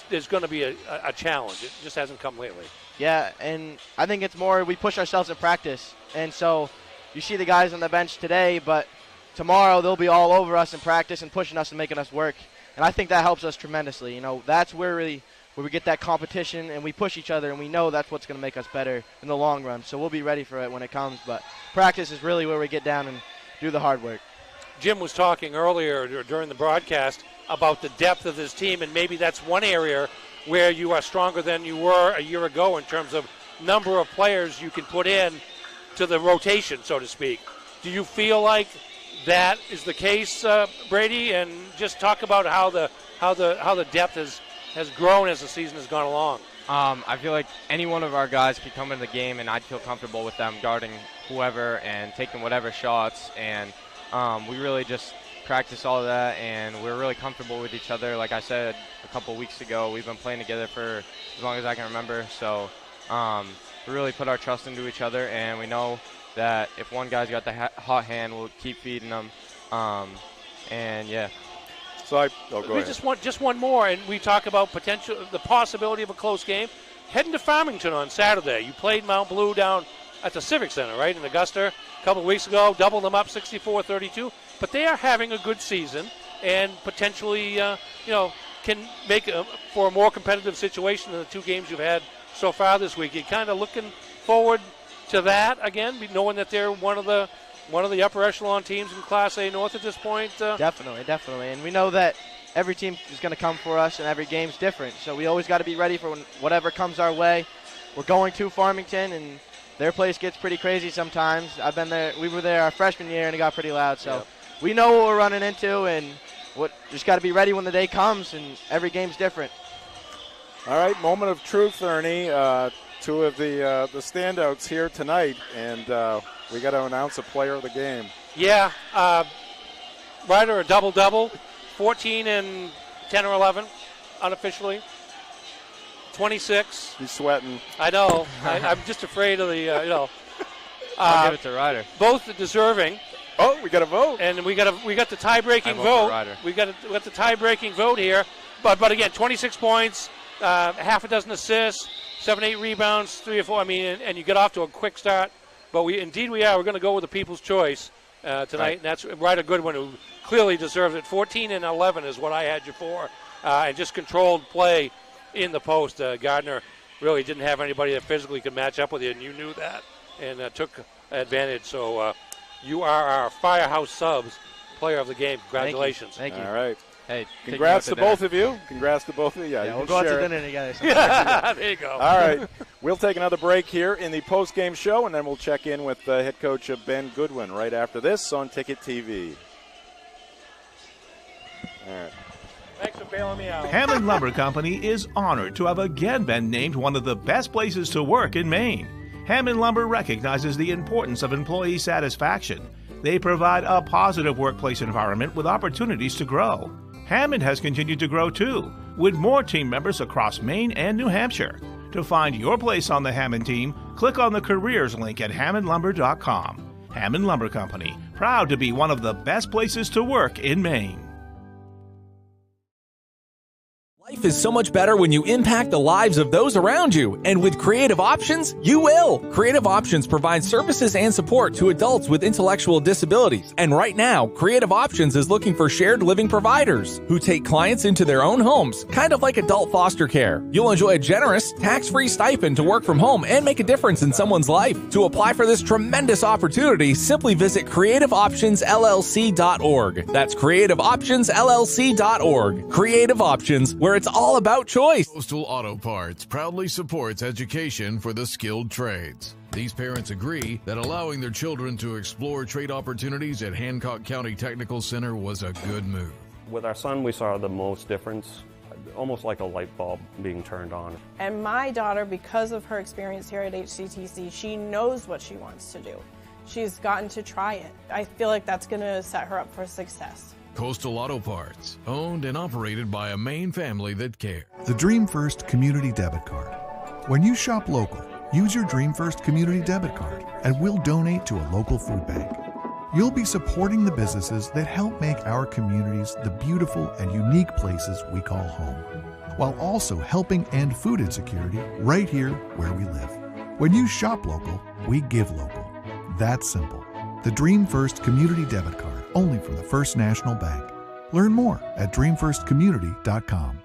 there's going to be a challenge. It just hasn't come lately. Yeah, and I think it's more we push ourselves in practice. And so you see the guys on the bench today, but tomorrow they'll be all over us in practice and pushing us and making us work. And I think that helps us tremendously. You know, that's where we get that competition and we push each other, and we know that's what's going to make us better in the long run. So we'll be ready for it when it comes. But practice is really where we get down and do the hard work. Jim was talking earlier during the broadcast about the depth of this team, and maybe that's one area where you are stronger than you were a year ago in terms of number of players you can put in to the rotation, so to speak. Do you feel like that is the case, Brady? And just talk about how the depth has grown as the season has gone along. I feel like any one of our guys could come into the game, and I'd feel comfortable with them guarding whoever and taking whatever shots. And we really just practice all of that, and we're really comfortable with each other. Like I said a couple weeks ago, we've been playing together for as long as I can remember. So we really put our trust into each other, and we know that if one guy's got the hot hand, we'll keep feeding them. And yeah. So go ahead. Just one more, and we talk about the possibility of a close game. Heading to Farmington on Saturday. You played Mount Blue down at the Civic Center, right, in Augusta a couple of weeks ago, doubled them up 64-32. But they are having a good season and potentially, can make for a more competitive situation than the two games you've had so far this week. You're kind of looking forward to that again, knowing that they're one of the upper echelon teams in Class A North at this point. Definitely. And we know that every team is going to come for us, and every game's different. So we always got to be ready for whatever comes our way. We're going to Farmington, and their place gets pretty crazy sometimes. I've been there. We were there our freshman year, and it got pretty loud. So we know what we're running into, and just got to be ready when the day comes, and every game's different. All right, moment of truth, Ernie. Two of the standouts here tonight, and we got to announce a player of the game. Yeah, Ryder a double-double, 14 and 10 or 11 unofficially. 26. He's sweating. I know. I'm just afraid of the, I'll give it to Ryder. Both deserving. Oh, we got a vote. And we got the tie-breaking vote. We got the tie-breaking vote here. But again, 26 points, half a dozen assists, 7-8 rebounds, 3 or 4. I mean, and you get off to a quick start. But we are. We're going to go with the people's choice tonight. Right. And that's Ryder Goodwin, who clearly deserves it. 14 and 11 is what I had you for. And just controlled play in the post. Gardiner really didn't have anybody that physically could match up with you, and you knew that and took advantage. So you are our Firehouse Subs player of the game. Congratulations. Thank you. All right. Hey, congrats to both of you. Congrats to both of you. Yeah, we'll go out to dinner together. There you go. All right. We'll take another break here in the post-game show, and then we'll check in with head coach Ben Goodwin right after this on Ticket TV. All right. Thanks for bailing me out. Hammond Lumber Company is honored to have again been named one of the best places to work in Maine. Hammond Lumber recognizes the importance of employee satisfaction. They provide a positive workplace environment with opportunities to grow. Hammond has continued to grow too, with more team members across Maine and New Hampshire. To find your place on the Hammond team, click on the careers link at hammondlumber.com. Hammond Lumber Company, proud to be one of the best places to work in Maine. Life is so much better when you impact the lives of those around you. And with Creative Options, you will. Creative Options provides services and support to adults with intellectual disabilities. And right now, Creative Options is looking for shared living providers who take clients into their own homes, kind of like adult foster care. You'll enjoy a generous, tax-free stipend to work from home and make a difference in someone's life. To apply for this tremendous opportunity, simply visit creativeoptionsllc.org. That's creativeoptionsllc.org. Creative Options, where it's all about choice. Coastal Auto Parts proudly supports education for the skilled trades. These parents agree that allowing their children to explore trade opportunities at Hancock County Technical Center was a good move. With our son, we saw the most difference, almost like a light bulb being turned on. And my daughter, because of her experience here at HCTC, she knows what she wants to do. She's gotten to try it. I feel like that's going to set her up for success. Coastal Auto Parts, owned and operated by a Maine family that cares. The Dream First Community Debit Card. When you shop local, use your Dream First Community Debit Card and we'll donate to a local food bank. you'll be supporting the businesses that help make our communities the beautiful and unique places we call home, while also helping end food insecurity right here where we live. When you shop local, we give local. That's simple. The Dream First Community Debit Card, only from the First National Bank. Learn more at dreamfirstcommunity.com.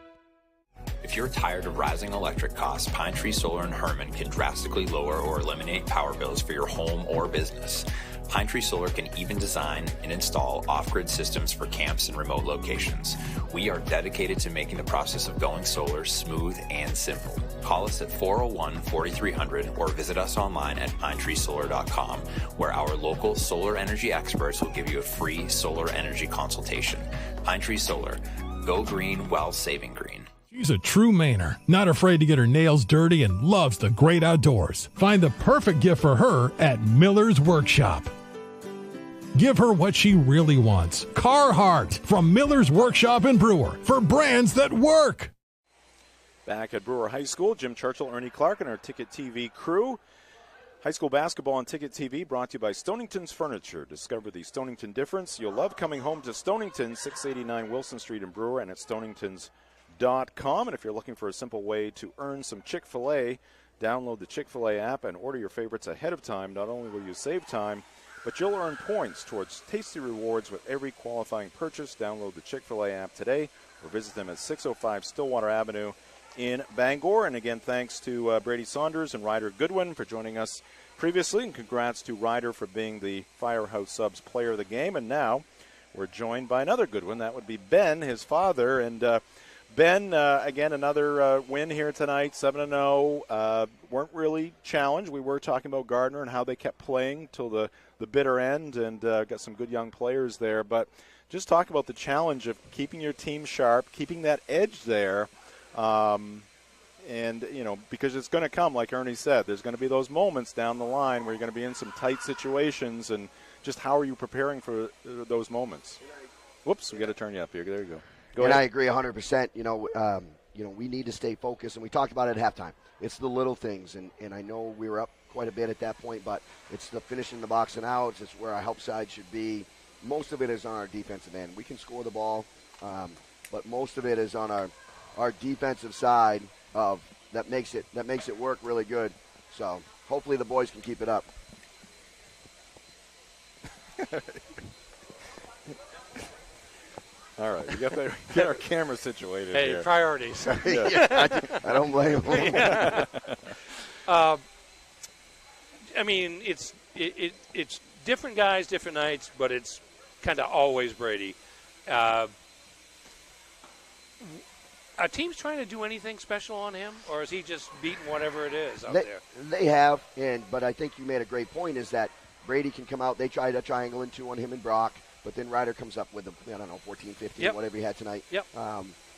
If you're tired of rising electric costs, Pine Tree Solar in Herman can drastically lower or eliminate power bills for your home or business. Pine Tree Solar can even design and install off-grid systems for camps and remote locations. We are dedicated to making the process of going solar smooth and simple. Call us at 401-4300 or visit us online at pinetreesolar.com, where our local solar energy experts will give you a free solar energy consultation. Pine Tree Solar. Go green while saving green. She's a true Mainer, not afraid to get her nails dirty and loves the great outdoors. Find the perfect gift for her at Miller's Workshop. Give her what she really wants. Carhartt from Miller's Workshop in Brewer, for brands that work. Back at Brewer High School, Jim Churchill, Ernie Clark, and our Ticket TV crew. High school basketball on Ticket TV brought to you by Stonington's Furniture. Discover the Stonington difference. You'll love coming home to Stonington, 689 Wilson Street in Brewer, and at Stoningtons.com. And if you're looking for a simple way to earn some Chick-fil-A, download the Chick-fil-A app and order your favorites ahead of time. Not only will you save time, but you'll earn points towards tasty rewards with every qualifying purchase. Download the Chick-fil-A app today or visit them at 605 Stillwater Avenue in Bangor. And again, thanks to Brady Saunders and Ryder Goodwin for joining us previously. And congrats to Ryder for being the Firehouse Subs player of the game. And now we're joined by another good one. That would be Ben, his father. And Ben, again, another win here tonight, 7-0. Weren't really challenged. We were talking about Gardiner and how they kept playing till the bitter end, and got some good young players there. But just talk about the challenge of keeping your team sharp, keeping that edge there. And, you know, because it's going to come, like Ernie said, there's going to be those moments down the line where you're going to be in some tight situations, and just how are you preparing for those moments? Whoops, we got to turn you up here. There you go. Go ahead. I agree 100%. You know, we need to stay focused, and we talked about it at halftime. It's the little things, and I know we were up quite a bit at that point, but it's the finishing the box and outs. It's where our help side should be. Most of it is on our defensive end. We can score the ball, but most of it is on our defensive side that makes it work really good. So hopefully the boys can keep it up. All right, we get our camera situated here. Hey, priorities. Yeah, I don't blame them. Yeah. I mean, it's different guys, different nights, but it's kind of always Brady. Are teams trying to do anything special on him, or is he just beating whatever it is out there? They have, but I think you made a great point, is that Brady can come out. They tried a triangle and two on him and Brock, but then Ryder comes up with, 14, 15, whatever he had tonight. Yep.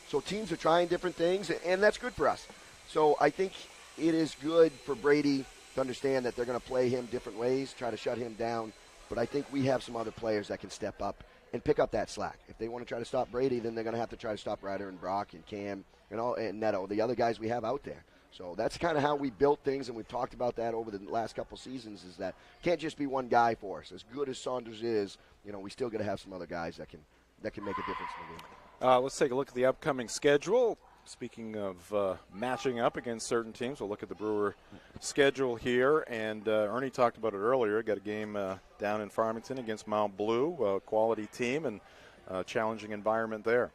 So teams are trying different things, and that's good for us. So I think it is good for Brady to understand that they're going to play him different ways, try to shut him down. But I think we have some other players that can step up and pick up that slack. If they want to try to stop Brady, then they're going to have to try to stop Ryder and Brock and Cam, and Neto, the other guys we have out there. So that's kind of how we built things, and we've talked about that over the last couple seasons, is that can't just be one guy for us. As good as Saunders is, we still got to have some other guys that can make a difference in the game. Let's take a look at the upcoming schedule. Speaking of matching up against certain teams, we'll look at the Brewer schedule here. And Ernie talked about it earlier. Got a game down in Farmington against Mount Blue, a quality team and challenging environment there.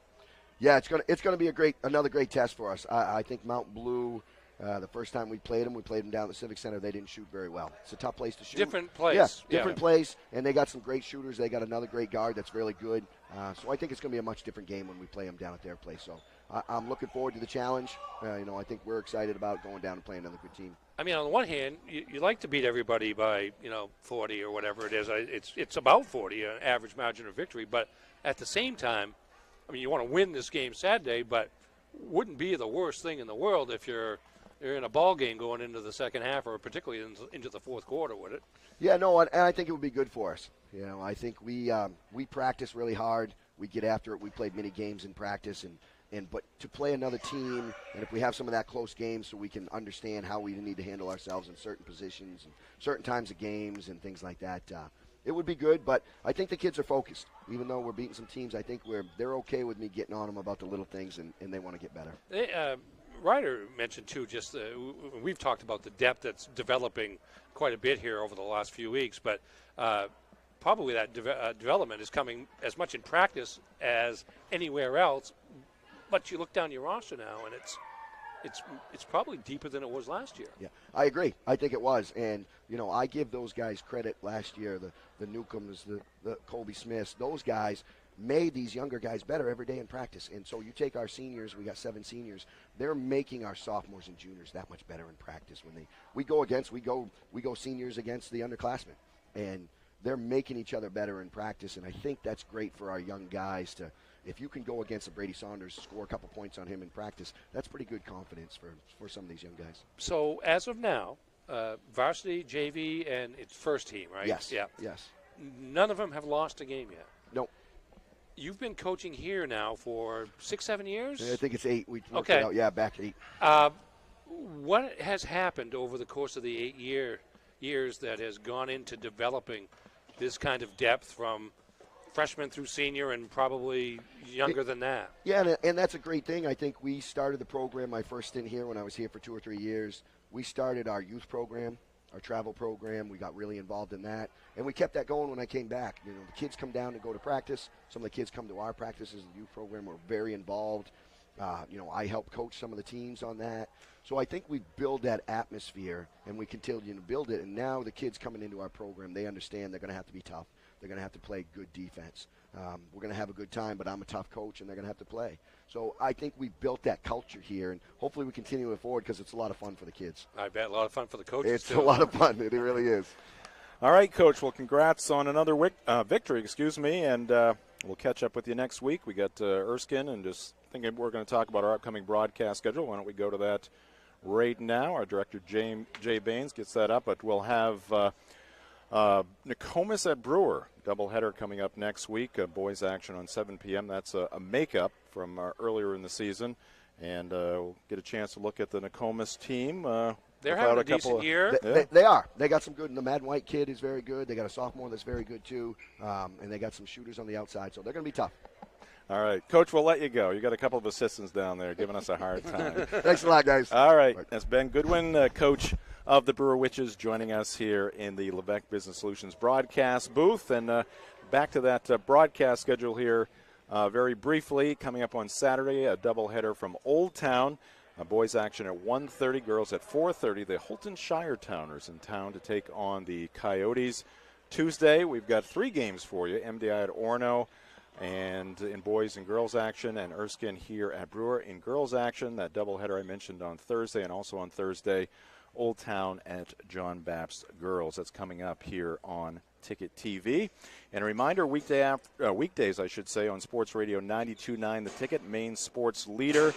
Yeah, it's gonna be another great test for us. I think Mount Blue. The first time we played them down at the Civic Center. They didn't shoot very well. It's a tough place to shoot. Different place. Yeah, different place, and they got some great shooters. They got another great guard that's really good. So I think it's going to be a much different game when we play them down at their place. So I'm looking forward to the challenge. I think we're excited about going down and playing another good team. I mean, on the one hand, you like to beat everybody by 40 or whatever it is. It's about 40, an average margin of victory. But at the same time, I mean, you want to win this game Saturday, but wouldn't be the worst thing in the world if you're in a ball game going into the second half, or particularly into the fourth quarter, would it? Yeah, no, and I think it would be good for us. I think we practice really hard. We get after it. We played many games in practice, but to play another team, and if we have some of that close games, so we can understand how we need to handle ourselves in certain positions and certain times of games and things like that. it would be good, but I think the kids are focused. Even though we're beating some teams, I think they're okay with me getting on them about the little things, and they want to get better. Ryder mentioned, too, just we've talked about the depth that's developing quite a bit here over the last few weeks, but probably that development is coming as much in practice as anywhere else. But you look down your roster now, and it's probably deeper than it was last year. Yeah, I agree. I think it was. And, I give those guys credit last year, the Newcombs, the Colby Smiths, those guys made these younger guys better every day in practice. And so you take our seniors, we got 7 seniors, they're making our sophomores and juniors that much better in practice. When we go seniors against the underclassmen, and they're making each other better in practice. And I think that's great for our young guys to, if you can go against a Brady Saunders, score a couple points on him in practice, that's pretty good confidence for some of these young guys. So as of now, varsity, JV, and it's first team, right? Yes. Yeah. Yes. None of them have lost a game yet. Nope. You've been coaching here now for 6-7 years? I think it's 8. We okay. Out. Yeah, back 8. What has happened over the course of the 8 years that has gone into developing this kind of depth from freshman through senior and probably younger than that? Yeah, and that's a great thing. I think we started the program my first stint here when I was here for 2 or 3 years. We started our youth program, our travel program. We got really involved in that, and we kept that going when I came back. The kids come down to go to practice. Some of the kids come to our practices in the youth program. We're very involved. I help coach some of the teams on that. So I think we build that atmosphere, and we continue to build it. And now the kids coming into our program, they understand they're going to have to be tough. They're going to have to play good defense. We're going to have a good time, but I'm a tough coach, and they're going to have to play. So I think we built that culture here, and hopefully we continue it forward because it's a lot of fun for the kids. I bet a lot of fun for the coaches, It's too. a lot of fun. It really is. All right, Coach. Well, congrats on another victory, and we'll catch up with you next week. We got Erskine, and just thinking we're going to talk about our upcoming broadcast schedule. Why don't we go to that right now? Our director, Jay Baines, gets that up, but we'll have Nokomis at Brewer. Doubleheader coming up next week. Boys action on 7 p.m. That's a makeup from earlier in the season. And we'll get a chance to look at the Nokomis team. They're having a decent year. They are. They got some good. And the Mad White kid is very good. They got a sophomore that's very good, too. And they got some shooters on the outside. So they're going to be tough. All right. Coach, we'll let you go. You got a couple of assistants down there giving us a hard time. Thanks a lot, guys. All right. That's Ben Goodwin, coach of the Brewer Witches, joining us here in the Lebec Business Solutions broadcast booth. And back to that broadcast schedule here very briefly. Coming up on Saturday, a doubleheader from Old Town. Boys action at 1:30, girls at 4:30. The Holton Shire Towners in town to take on the Coyotes. Tuesday, we've got 3 games for you. MDI at Orono, and in boys and girls action, and Erskine here at Brewer in girls action. That doubleheader I mentioned on Thursday, and also on Thursday, Old Town at John Baptist Girls. That's coming up here on Ticket TV. And a reminder, weekdays, I should say, on Sports Radio 92.9 The Ticket, Maine sports leader.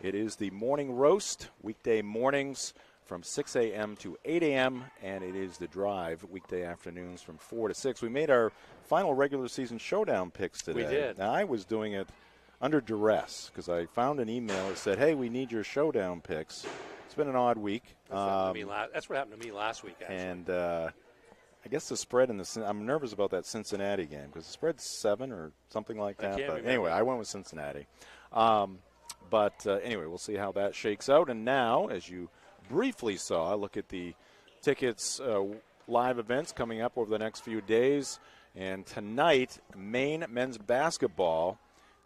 It is the morning roast, weekday mornings from 6 a.m. to 8 a.m., and it is the drive, weekday afternoons from 4 to 6. We made our final regular season showdown picks today. We did. Now, I was doing it under duress because I found an email that said, hey, we need your showdown picks. It's been an odd week. That's what happened to me last week, actually. And I guess the spread I'm nervous about that Cincinnati game because the spread's 7 or something like that. But anyway, I went with Cincinnati. But anyway, we'll see how that shakes out. And now, as you briefly saw, look at the tickets live events coming up over the next few days. And tonight, Maine men's basketball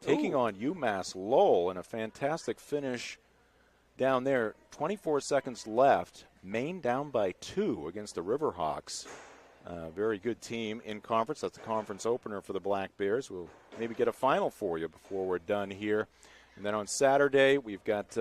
taking on UMass Lowell in a fantastic finish down there. 24 seconds left. Maine down by 2 against the Riverhawks. Very good team in conference. That's the conference opener for the Black Bears. We'll maybe get a final for you before we're done here. And then on Saturday, we've got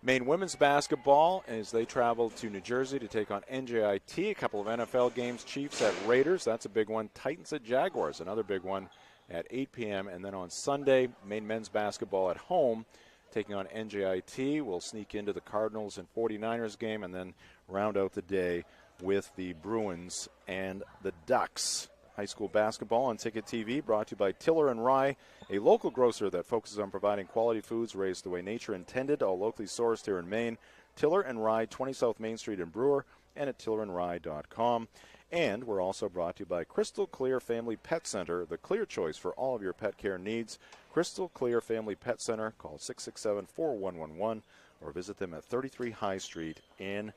Maine women's basketball as they travel to New Jersey to take on NJIT. A couple of NFL games, Chiefs at Raiders. That's a big one. Titans at Jaguars, another big one at 8 p.m. And then on Sunday, Maine men's basketball at home taking on NJIT. We'll sneak into the Cardinals and 49ers game and then round out the day with the Bruins and the Ducks. High school basketball on Ticket TV, brought to you by Tiller & Rye, a local grocer that focuses on providing quality foods raised the way nature intended, all locally sourced here in Maine. Tiller & Rye, 20 South Main Street in Brewer, and at tillerandrye.com. And we're also brought to you by Crystal Clear Family Pet Center, the clear choice for all of your pet care needs. Crystal Clear Family Pet Center. Call 667-4111 or visit them at 33 High Street in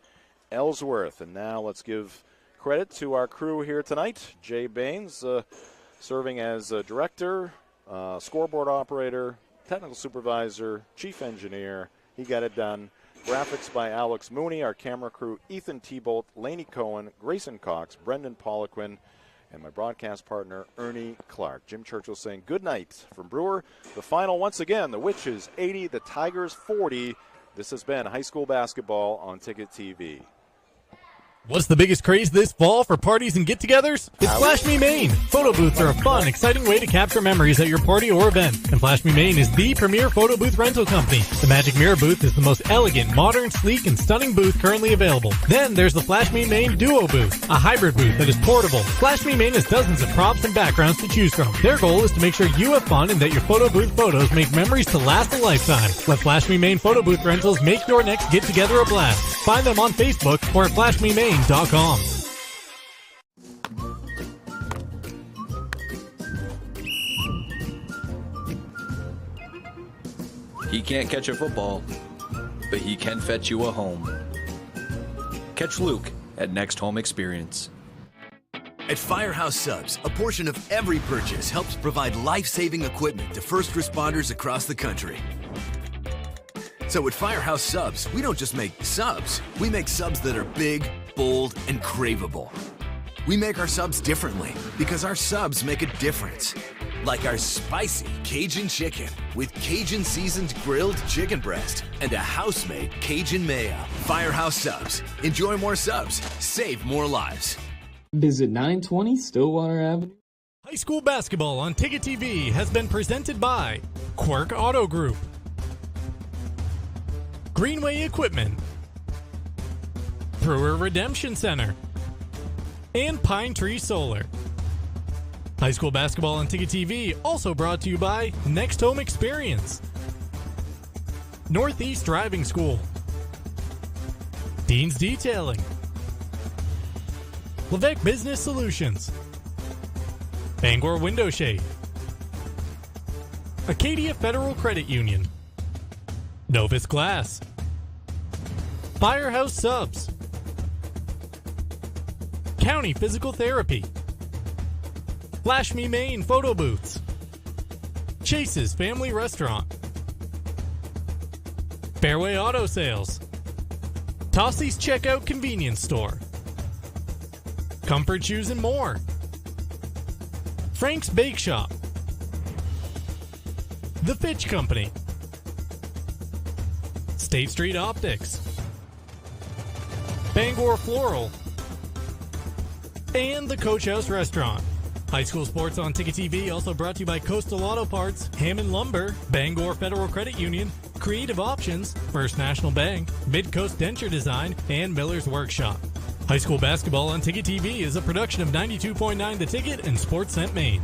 Ellsworth. And now let's give credit to our crew here tonight. Jay Baines serving as director, scoreboard operator, technical supervisor, chief engineer. He got it done. Graphics by Alex Mooney. Our camera crew, Ethan Thibault, Laney Cohen, Grayson Cox, Brendan Poliquin, and my broadcast partner, Ernie Clark. Jim Churchill saying good night from Brewer. The final once again, the Witches 80, the Tigers 40. This has been high school basketball on Ticket TV. What's the biggest craze this fall for parties and get-togethers? It's Flash Me Maine. Photo booths are a fun, exciting way to capture memories at your party or event. And Flash Me Maine is the premier photo booth rental company. The Magic Mirror booth is the most elegant, modern, sleek, and stunning booth currently available. Then there's the Flash Me Maine Duo booth, a hybrid booth that is portable. Flash Me Maine has dozens of props and backgrounds to choose from. Their goal is to make sure you have fun and that your photo booth photos make memories to last a lifetime. Let Flash Me Maine photo booth rentals make your next get-together a blast. Find them on Facebook or at flashmemaine.com. He can't catch a football, but he can fetch you a home. Catch Luke at Next Home Experience. At Firehouse Subs, a portion of every purchase helps provide life-saving equipment to first responders across the country. So at Firehouse Subs, we don't just make subs, we make subs that are big, bold, and craveable. We make our subs differently because our subs make a difference. Like our spicy Cajun chicken with Cajun seasoned grilled chicken breast and a house-made Cajun mayo. Firehouse Subs. Enjoy more subs. Save more lives. Visit 920 Stillwater Avenue. High school basketball on Ticket TV has been presented by Quirk Auto Group, Greenway Equipment, Brewer Redemption Center, and Pine Tree Solar. High school basketball on Ticket TV also brought to you by Next Home Experience, Northeast Driving School, Dean's Detailing, Levesque Business Solutions, Bangor Window Shade, Acadia Federal Credit Union, Novus Glass, Firehouse Subs, County Physical Therapy, Flash Me Maine Photo Booths, Chase's Family Restaurant, Fairway Auto Sales, Tossie's Checkout Convenience Store, Comfort Shoes and more, Frank's Bake Shop, The Fitch Company, State Street Optics, Bangor Floral, and the Coach House Restaurant. High school sports on Ticket TV also brought to you by Coastal Auto Parts, Hammond Lumber, Bangor Federal Credit Union, Creative Options, First National Bank, Mid-Coast Denture Design, and Miller's Workshop. High school basketball on Ticket TV is a production of 92.9 The Ticket and Sportsnet Maine.